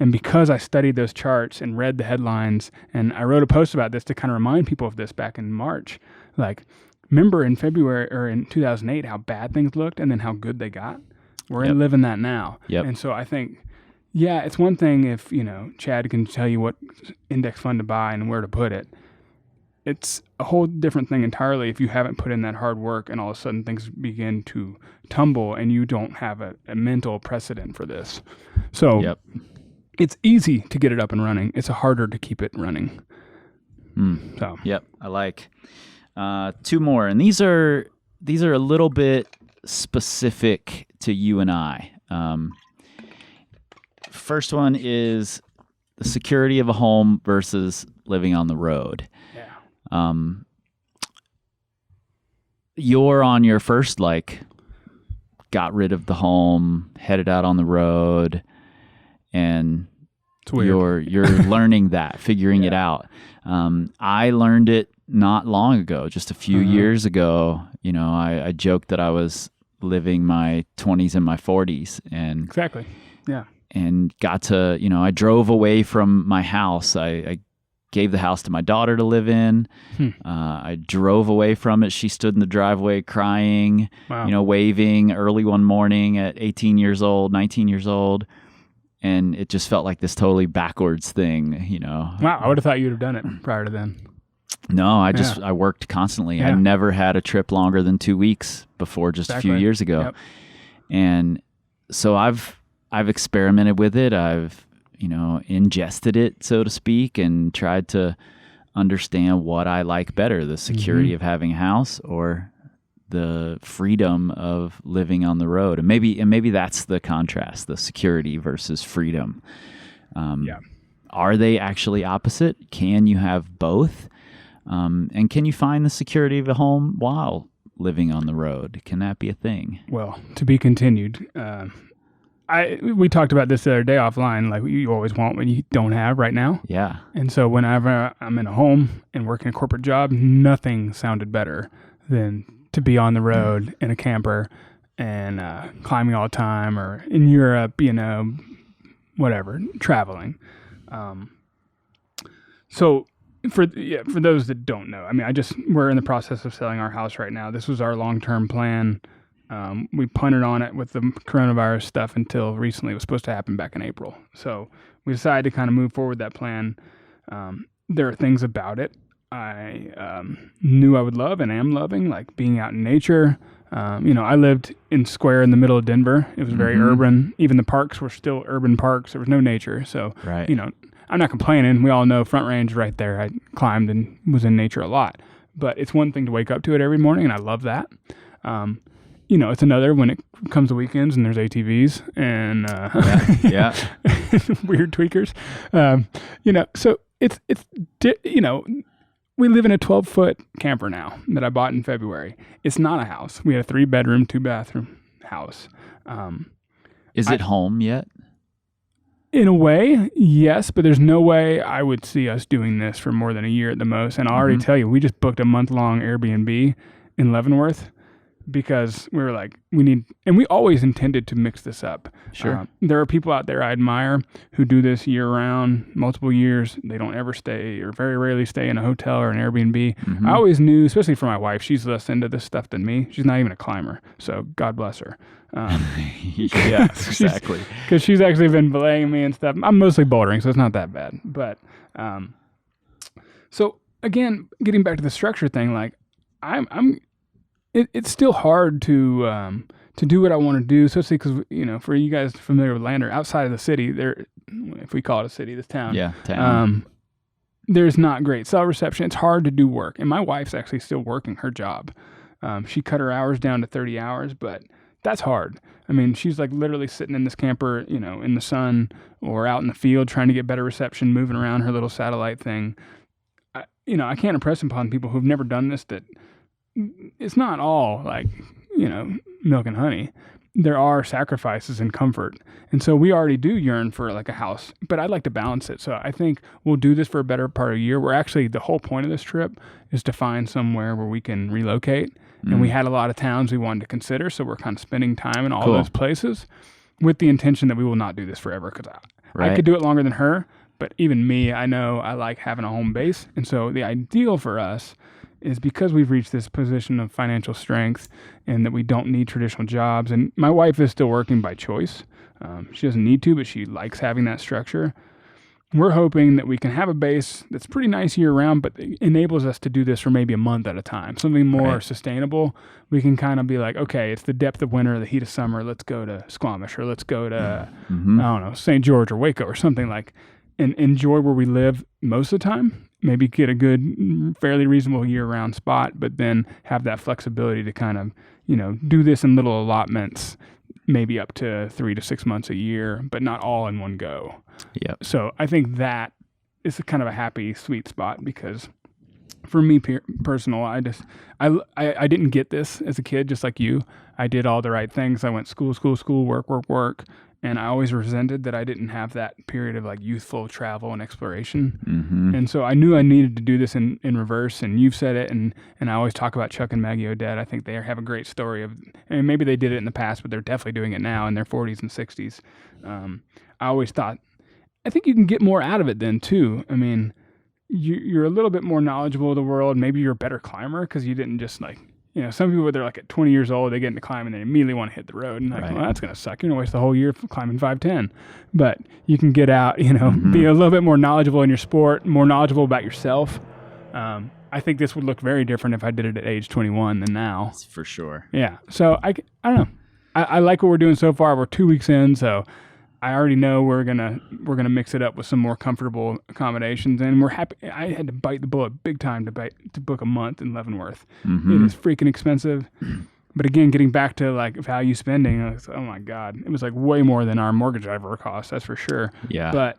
And because I studied those charts and read the headlines, and I wrote a post about this to kind of remind people of this back in March, like, remember in February or in 2008 how bad things looked and then how good they got? We're living that now. And so I think, it's one thing if, Chad can tell you what index fund to buy and where to put it. It's a whole different thing entirely if you haven't put in that hard work and all of a sudden things begin to tumble and you don't have a mental precedent for this. So it's easy to get it up and running. It's harder to keep it running. So I like 2 more. And these are a little bit specific to you and I. First one is the security of a home versus living on the road. You're on your first, got rid of the home, headed out on the road, and you're learning that, figuring it out. I learned it not long ago, just a few years ago. I joked that I was living my 20s and my 40s, and and got to, I drove away from my house. I gave the house to my daughter to live in. I drove away from it. She stood in the driveway crying, waving early one morning at 18 years old, 19 years old. And it just felt like this totally backwards thing, Wow, I would have thought you'd have done it prior to then. No, I worked constantly. I never had a trip longer than 2 weeks before just a few years ago. And so I've experimented with it. I've, ingested it, so to speak, and tried to understand what I like better, the security of having a house or the freedom of living on the road. And maybe that's the contrast, the security versus freedom. Are they actually opposite? Can you have both? And can you find the security of a home while living on the road? Can that be a thing? Well, to be continued. We talked about this the other day offline, like you always want what you don't have right now. Yeah. And so whenever I'm in a home and working a corporate job, nothing sounded better than to be on the road in a camper and climbing all the time, or in Europe, whatever, traveling. So for those that don't know, we're in the process of selling our house right now. This was our long-term plan. We punted on it with the coronavirus stuff until recently. It was supposed to happen back in April. So we decided to kind of move forward that plan. There are things about it I knew I would love and am loving, like being out in nature. I lived in Square in the middle of Denver. It was very urban. Even the parks were still urban parks. There was no nature. So, I'm not complaining. We all know Front Range right there. I climbed and was in nature a lot. But it's one thing to wake up to it every morning, and I love that. It's another when it comes to weekends and there's ATVs and weird tweakers. So it's we live in a 12-foot camper now that I bought in February. It's not a house. We had a 3-bedroom, 2-bathroom house. Is it home yet? In a way, yes, but there's no way I would see us doing this for more than a year at the most. And I'll already tell you, we just booked a month-long Airbnb in Leavenworth because we were like, and we always intended to mix this up. Sure. There are people out there I admire who do this year-round, multiple years. They don't ever stay or very rarely stay in a hotel or an Airbnb. I always knew, especially for my wife, she's less into this stuff than me. She's not even a climber, so God bless her. Yeah, exactly. Because she's actually been belaying me and stuff. I'm mostly bouldering, so it's not that bad. But so again, getting back to the structure thing, like it's still hard to do what I want to do, especially because for you guys familiar with Lander, outside of the city, there, if we call it a city, this town, town. there's not great cell reception. It's hard to do work. And my wife's actually still working her job. She cut her hours down to 30 hours, but that's hard. I mean, she's like literally sitting in this camper, in the sun or out in the field trying to get better reception, moving around her little satellite thing. I can't impress upon people who've never done this that it's not all like, milk and honey. There are sacrifices and comfort. And so we already do yearn for like a house, but I'd like to balance it. So I think we'll do this for a better part of a year. We're actually, the whole point of this trip is to find somewhere where we can relocate. And we had a lot of towns we wanted to consider. So we're kind of spending time in all those places with the intention that we will not do this forever. Because I could do it longer than her, but even me, I know I like having a home base. And so the ideal for us is because we've reached this position of financial strength and that we don't need traditional jobs. And my wife is still working by choice. She doesn't need to, but she likes having that structure. We're hoping that we can have a base that's pretty nice year round, but enables us to do this for maybe a month at a time. Something more sustainable. We can kind of be like, okay, it's the depth of winter, the heat of summer. Let's go to Squamish, or let's go to, I don't know, St. George or Waco or something like, and enjoy where we live most of the time. Maybe get a good, fairly reasonable year-round spot, but then have that flexibility to kind of, do this in little allotments, maybe up to 3 to 6 months a year, but not all in one go. Yep. So I think that is a kind of a happy, sweet spot because for me personal, I didn't get this as a kid, just like you. I did all the right things. I went school, work. And I always resented that I didn't have that period of like youthful travel and exploration. Mm-hmm. And so I knew I needed to do this in reverse. And you've said it. And I always talk about Chuck and Maggie Odette. I think they have a great story of, and maybe they did it in the past, but they're definitely doing it now in their 40s and 60s. I always thought, I think you can get more out of it then too. I mean, you're a little bit more knowledgeable of the world. Maybe you're a better climber because you didn't just like, some people, they're like at 20 years old, they get into climbing and they immediately want to hit the road. And like, well, that's going to suck. You're going to waste the whole year climbing 510. But you can get out, be a little bit more knowledgeable in your sport, more knowledgeable about yourself. I think this would look very different if I did it at age 21 than now. That's for sure. Yeah. So I don't know. I like what we're doing so far. We're 2 weeks in, so I already know we're gonna mix it up with some more comfortable accommodations, and we're happy. I had to bite the bullet big time to book a month in Leavenworth. It is freaking expensive, but again, getting back to like value spending, oh my god, it was like way more than our mortgage ever cost. That's for sure. Yeah. But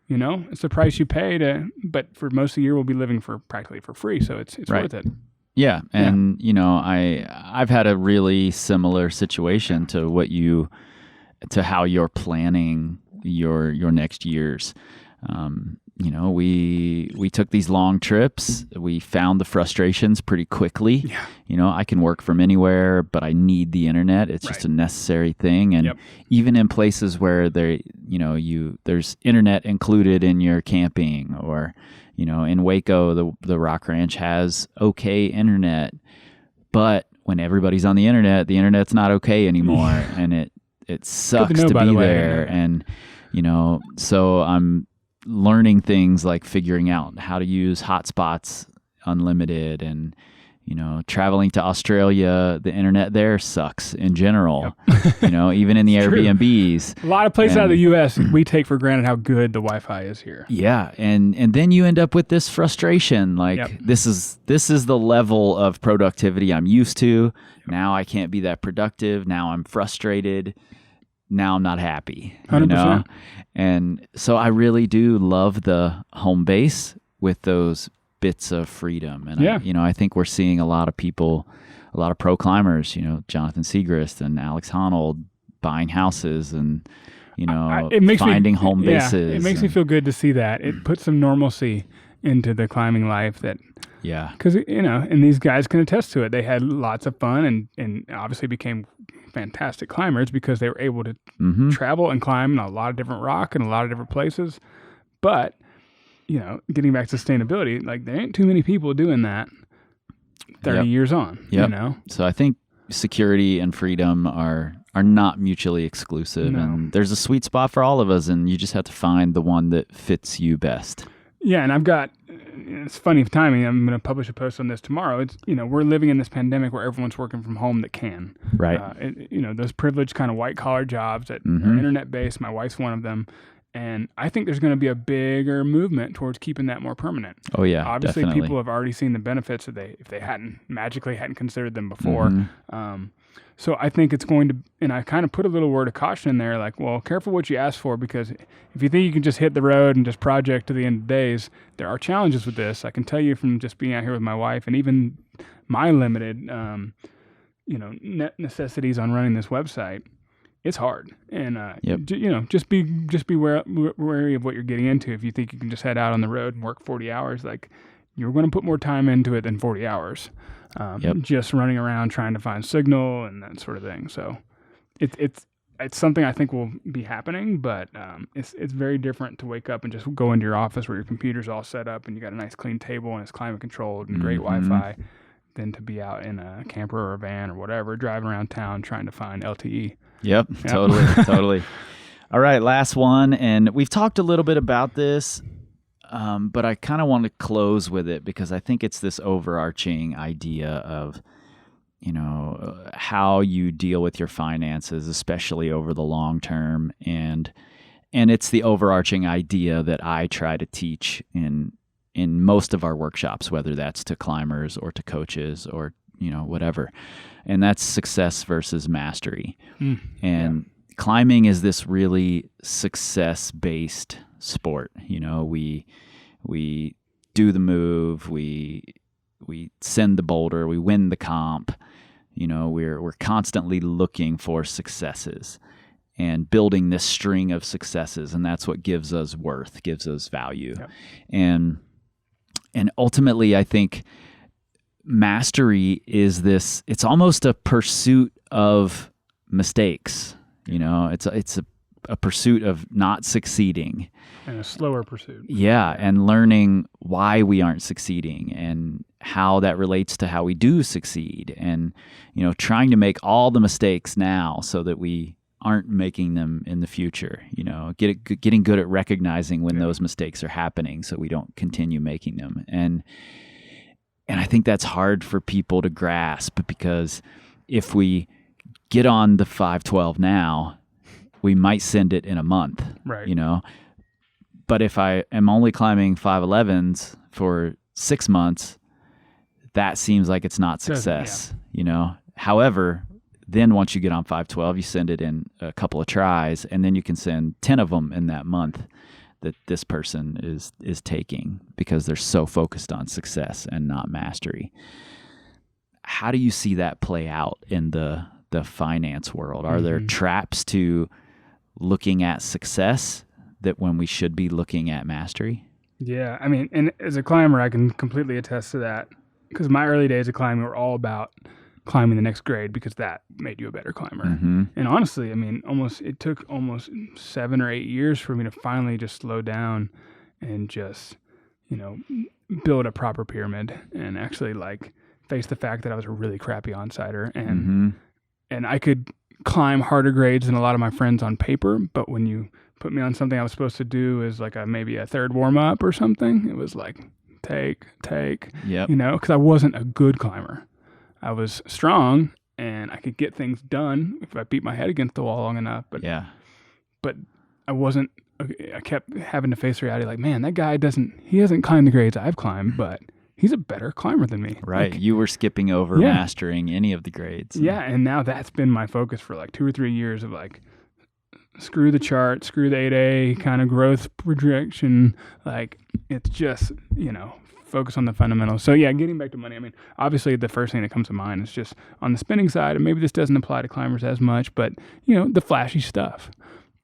it's the price you pay but for most of the year we'll be living practically for free, so it's worth it. Yeah, and I've had a really similar situation to how you're planning your next years. We took these long trips. We found the frustrations pretty quickly. Yeah. I can work from anywhere, but I need the internet. It's just a necessary thing. And even in places where there's internet included in your camping, or in Waco, the Rock Ranch has okay internet, but when everybody's on the internet's not okay anymore, and it sucks to be there. And, so I'm learning things like figuring out how to use hotspots unlimited, and, traveling to Australia, the internet there sucks in general, even in the Airbnbs. A lot of places out of the U.S., we take for granted how good the Wi-Fi is here. Yeah. And then you end up with this frustration. Like this is the level of productivity I'm used to. Now I can't be that productive. Now I'm frustrated. Now I'm not happy, 100%. And so I really do love the home base with those bits of freedom. And I think we're seeing a lot of people, a lot of pro climbers, Jonathan Segrist and Alex Honnold buying houses and, finding home bases. It makes me feel good to see that. It puts some normalcy into the climbing life because, and these guys can attest to it. They had lots of fun and obviously became fantastic climbers because they were able to travel and climb in a lot of different rock and a lot of different places. But, getting back to sustainability, like there ain't too many people doing that 30 years on, So I think security and freedom are not mutually exclusive, and there's a sweet spot for all of us, and you just have to find the one that fits you best. Yeah, and it's funny timing. I'm going to publish a post on this tomorrow. It's, we're living in this pandemic where everyone's working from home that can. Right. Those privileged kind of white collar jobs that are internet based. My wife's one of them. And I think there's going to be a bigger movement towards keeping that more permanent. Oh yeah, Obviously, definitely. people have already seen the benefits if they hadn't considered them before. So I think it's going to, and I kind of put a little word of caution in there, like, well, careful what you ask for, because if you think you can just hit the road and just project to the end of days, there are challenges with this. I can tell you from just being out here with my wife and even my limited, necessities on running this website. It's hard, and just be wary of what you're getting into. If you think you can just head out on the road and work 40 hours, like, you're going to put more time into it than 40 hours. Just running around trying to find signal and that sort of thing. So it's something I think will be happening, but it's very different to wake up and just go into your office where your computer's all set up and you got a nice clean table and it's climate controlled and great Wi-Fi, than to be out in a camper or a van or whatever, driving around town trying to find LTE. Yep. Totally. All right, last one, and we've talked a little bit about this. But I kind of want to close with it because I think it's this overarching idea of, how you deal with your finances, especially over the long term. And it's the overarching idea that I try to teach in most of our workshops, whether that's to climbers or to coaches or, whatever. And that's success versus mastery. Climbing is this really success-based sport. We do the move, we send the boulder, we win the comp. We're constantly looking for successes and building this string of successes, and that's what gives us worth, gives us value. Yep. And ultimately, I think mastery is this. It's almost a pursuit of mistakes. It's a pursuit of not succeeding. And a slower pursuit. Yeah, and learning why we aren't succeeding and how that relates to how we do succeed, and trying to make all the mistakes now so that we aren't making them in the future. Getting good at recognizing when those mistakes are happening so we don't continue making them. And I think that's hard for people to grasp, because if we get on the 512 now, we might send it in a month, right? But if I am only climbing 511s for 6 months, that seems like it's not success, However, then once you get on 512, you send it in a couple of tries, and then you can send 10 of them in that month that this person is taking, because they're so focused on success and not mastery. How do you see that play out in the finance world? Are there traps to looking at success that when we should be looking at mastery? Yeah, I mean, and as a climber, I can completely attest to that, because my early days of climbing were all about climbing the next grade, because that made you a better climber. And honestly, I mean, it took almost 7 or 8 years for me to finally just slow down and just, build a proper pyramid and actually face the fact that I was a really crappy onsider, and I could climb harder grades than a lot of my friends on paper, but when you put me on something I was supposed to do as maybe a third warm up or something, it was like take, because I wasn't a good climber. I was strong and I could get things done if I beat my head against the wall long enough, but I wasn't. I kept having to face reality, like, man, that guy he hasn't climbed the grades I've climbed, but he's a better climber than me. Right. You were skipping over mastering any of the grades. Yeah. And now that's been my focus for 2 or 3 years of screw the chart, screw the 8A kind of growth projection. It's just, focus on the fundamentals. So yeah, getting back to money. I mean, obviously the first thing that comes to mind is just on the spinning side, and maybe this doesn't apply to climbers as much, but the flashy stuff.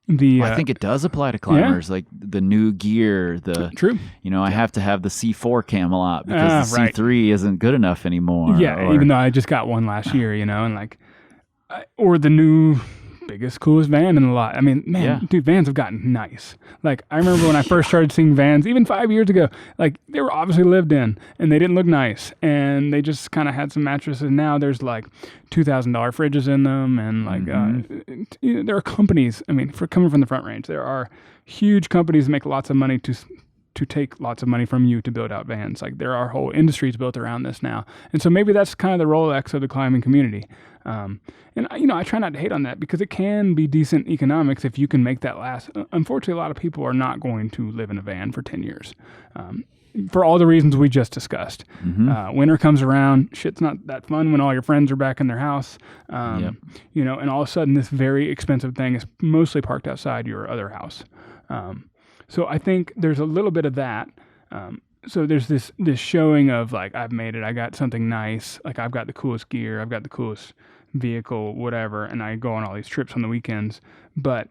I think it does apply to climbers, like the new gear, True. I have to have the C4 Camelot because the C3 isn't good enough anymore. Yeah, even though I just got one last year, and or the new biggest, coolest van in the lot. I mean, man, dude, vans have gotten nice. I remember when I first started seeing vans, even 5 years ago, they were obviously lived in and they didn't look nice, and they just kind of had some mattresses. Now there's $2,000 fridges in them, and there are companies. I mean, for coming from the Front Range, there are huge companies that make lots of money to to take lots of money from you to build out vans. Like there are whole industries built around this now. And so maybe that's kind of the Rolex of the climbing community. And I try not to hate on that because it can be decent economics if you can make that last. Unfortunately, a lot of people are not going to live in a van for 10 years. For all the reasons we just discussed. Winter comes around, shit's not that fun when all your friends are back in their house. And all of a sudden this very expensive thing is mostly parked outside your other house. So I think there's a little bit of that. So there's this showing of like, I've made it, I got something nice, like I've got the coolest gear, I've got the coolest vehicle, whatever, and I go on all these trips on the weekends. But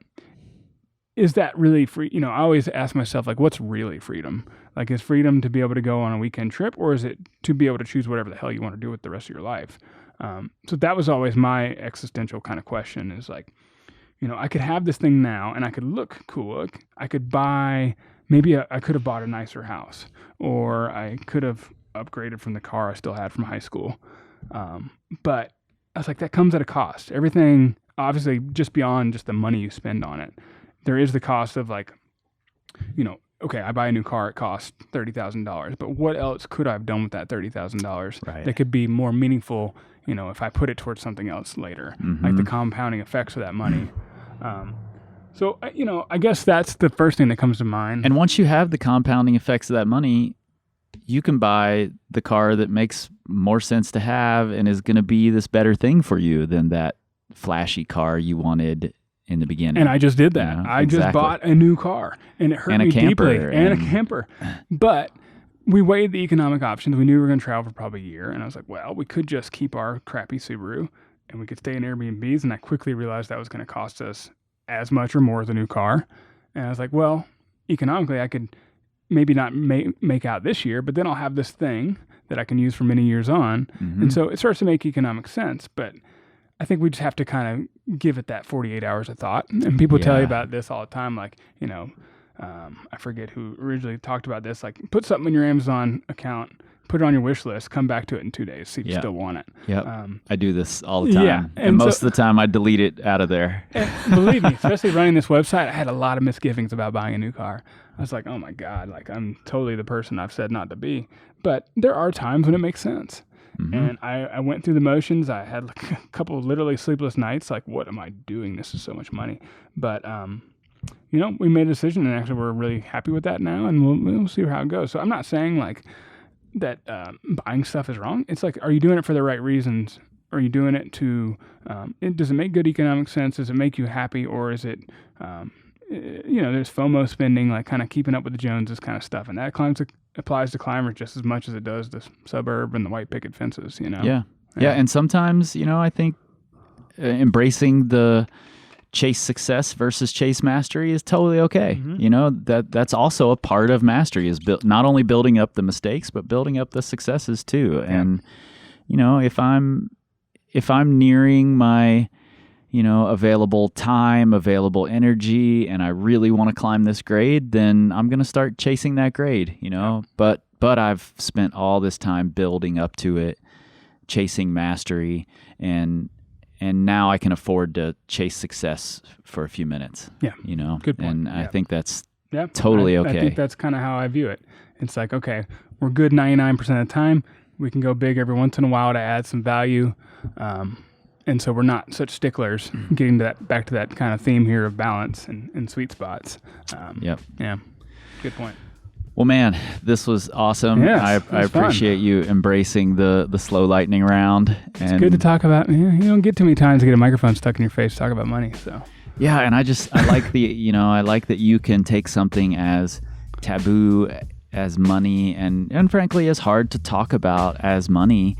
is that really free? I always ask myself, like, what's really freedom? Like, is freedom to be able to go on a weekend trip, or is it to be able to choose whatever the hell you want to do with the rest of your life? So that was always my existential kind of question is like, I could have this thing now and I could look cool. I could buy, maybe I could have bought a nicer house, or I could have upgraded from the car I still had from high school. But I was like, that comes at a cost. Everything, obviously, just beyond just the money you spend on it. There is the cost of like, okay, I buy a new car, it costs $30,000, but what else could I have done with that $30,000 that could be more meaningful, if I put it towards something else later, like the compounding effects of that money. So, I guess that's the first thing that comes to mind. And once you have the compounding effects of that money, you can buy the car that makes more sense to have and is going to be this better thing for you than that flashy car you wanted in the beginning. And I just did that. I just bought a new car, and it hurt me deeply. And a camper. But we weighed the economic options. We knew we were going to travel for probably a year. And I was like, well, we could just keep our crappy Subaru and we could stay in Airbnbs. And I quickly realized that was going to cost us as much or more as a new car. And I was like, well, economically, I could maybe not make out this year, but then I'll have this thing that I can use for many years on. And so it starts to make economic sense. But I think we just have to kind of give it that 48 hours of thought. And people tell you about this all the time, like, I forget who originally talked about this, like put something in your Amazon account, put it on your wish list, come back to it in 2 days, see if you still want it. I do this all the time. Yeah. And most of the time I delete it out of there. Believe me, especially running this website, I had a lot of misgivings about buying a new car. I was like, oh my God, like I'm totally the person I've said not to be. But there are times when it makes sense. And I went through the motions. I had like a couple of literally sleepless nights. Like, what am I doing? This is so much money. But, we made a decision, and actually we're really happy with that now, and we'll see how it goes. So I'm not saying like that buying stuff is wrong. It's like, are you doing it for the right reasons? Are you doing it to, does it make good economic sense? Does it make you happy? Or is it, there's FOMO spending, like kind of keeping up with the Joneses kind of stuff. And that applies to climbers just as much as it does the suburb and the white picket fences, Yeah. And sometimes, I think embracing the chase success versus chase mastery is totally okay. That's also a part of mastery, is not only building up the mistakes, but building up the successes too. Yeah. And, if I'm nearing my, available time, available energy, and I really want to climb this grade, then I'm going to start chasing that grade, but I've spent all this time building up to it, chasing mastery, and now I can afford to chase success for a few minutes. Yeah. Good point. And I think that's totally okay. I think that's kind of how I view it. It's like, okay, we're good 99% of the time. We can go big every once in a while to add some value. And so we're not such sticklers, getting to back to that kind of theme here of balance and sweet spots. Yeah. Good point. Well, man, this was awesome. Yes, I appreciate you embracing the slow lightning round. It's good to talk about. You don't get too many times to get a microphone stuck in your face to talk about money. So yeah, and I like I like that you can take something as taboo as money and frankly as hard to talk about as money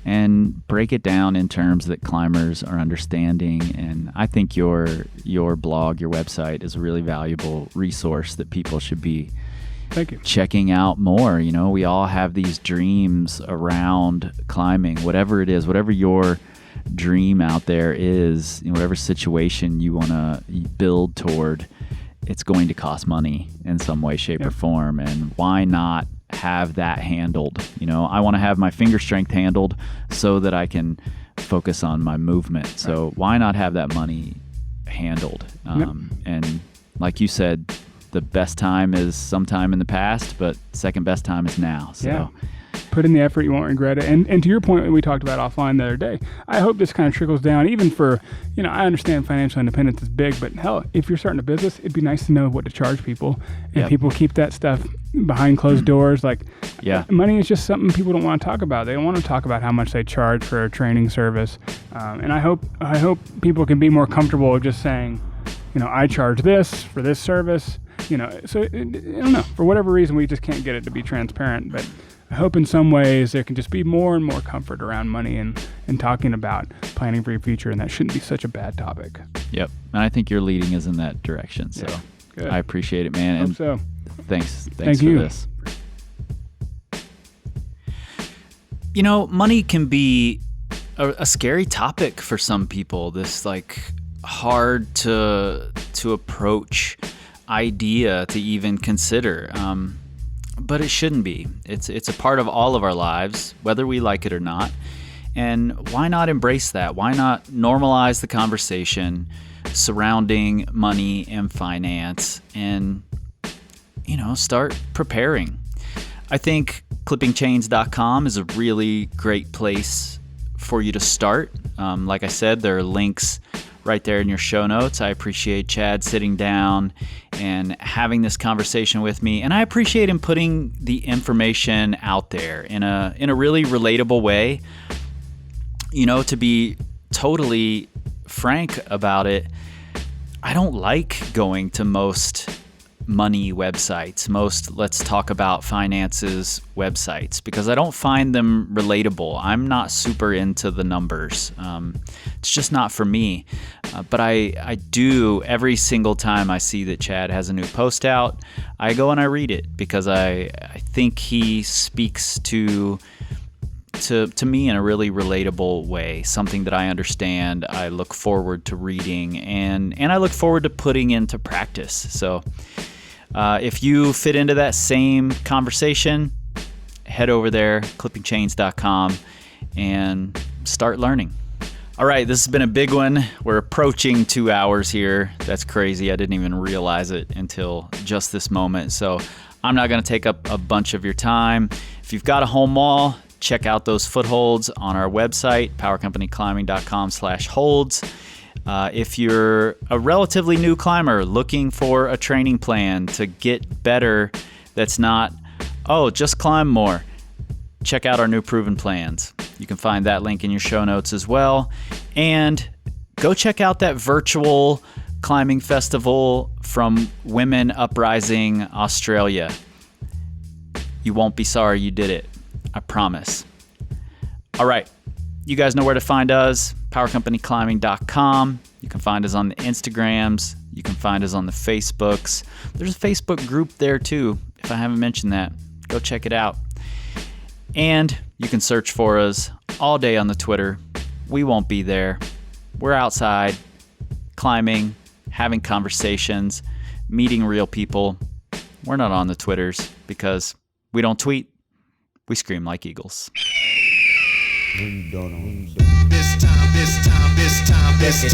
and break it down in terms that climbers are understanding. And I think your blog, your website is a really valuable resource that people should be checking out more. We all have these dreams around climbing, whatever it is, whatever your dream out there is, whatever situation you want to build toward, it's going to cost money in some way, shape, or form. And why not have that handled? I want to have my finger strength handled so that I can focus on my movement. So why not have that money handled? And like you said, the best time is sometime in the past, but second best time is now. So. Yeah. Put in the effort, you won't regret it. And to your point, we talked about offline the other day, I hope this kind of trickles down even for, I understand financial independence is big, but hell, if you're starting a business, it'd be nice to know what to charge people. And people keep that stuff behind closed doors. Like, money is just something people don't want to talk about. They don't want to talk about how much they charge for a training service. And I hope people can be more comfortable just saying, I charge this for this service. So I don't know, for whatever reason, we just can't get it to be transparent. But I hope in some ways there can just be more and more comfort around money and talking about planning for your future, and that shouldn't be such a bad topic. Yep. And I think your leading is in that direction. So good. I appreciate it, man. Hope so. Thanks Thank for you. this. Money can be a scary topic for some people. This like hard to approach idea to even consider. But it shouldn't be. It's a part of all of our lives, whether we like it or not. And why not embrace that? Why not normalize the conversation surrounding money and finance and, start preparing? I think clippingchains.com is a really great place for you to start. Like I said, there are links right there in your show notes. I appreciate Chad sitting down and having this conversation with me, and I appreciate him putting the information out there in a really relatable way. To be totally frank about it, I don't like going to most money websites, most let's talk about finances websites, because I don't find them relatable. I'm not super into the numbers. It's just not for me. But I do, every single time I see that Chad has a new post out, I go and I read it, because I think he speaks to me in a really relatable way, something that I understand, I look forward to reading, and I look forward to putting into practice. So if you fit into that same conversation, head over there, clippingchains.com, and start learning. All right, this has been a big one. We're approaching 2 hours here. That's crazy. I didn't even realize it until just this moment. So I'm not going to take up a bunch of your time. If you've got a home mall, check out those footholds on our website, powercompanyclimbing.com/holds. If you're a relatively new climber looking for a training plan to get better, that's not, just climb more, check out our new proven plans. You can find that link in your show notes as well. And go check out that virtual climbing festival from Women Uprising Australia. You won't be sorry you did it. I promise. All right. You guys know where to find us, powercompanyclimbing.com. You can find us on the Instagrams. You can find us on the Facebooks. There's a Facebook group there too. If I haven't mentioned that, go check it out. And you can search for us all day on the Twitter. We won't be there. We're outside, climbing, having conversations, meeting real people. We're not on the Twitters because we don't tweet. We scream like eagles. This time, this time.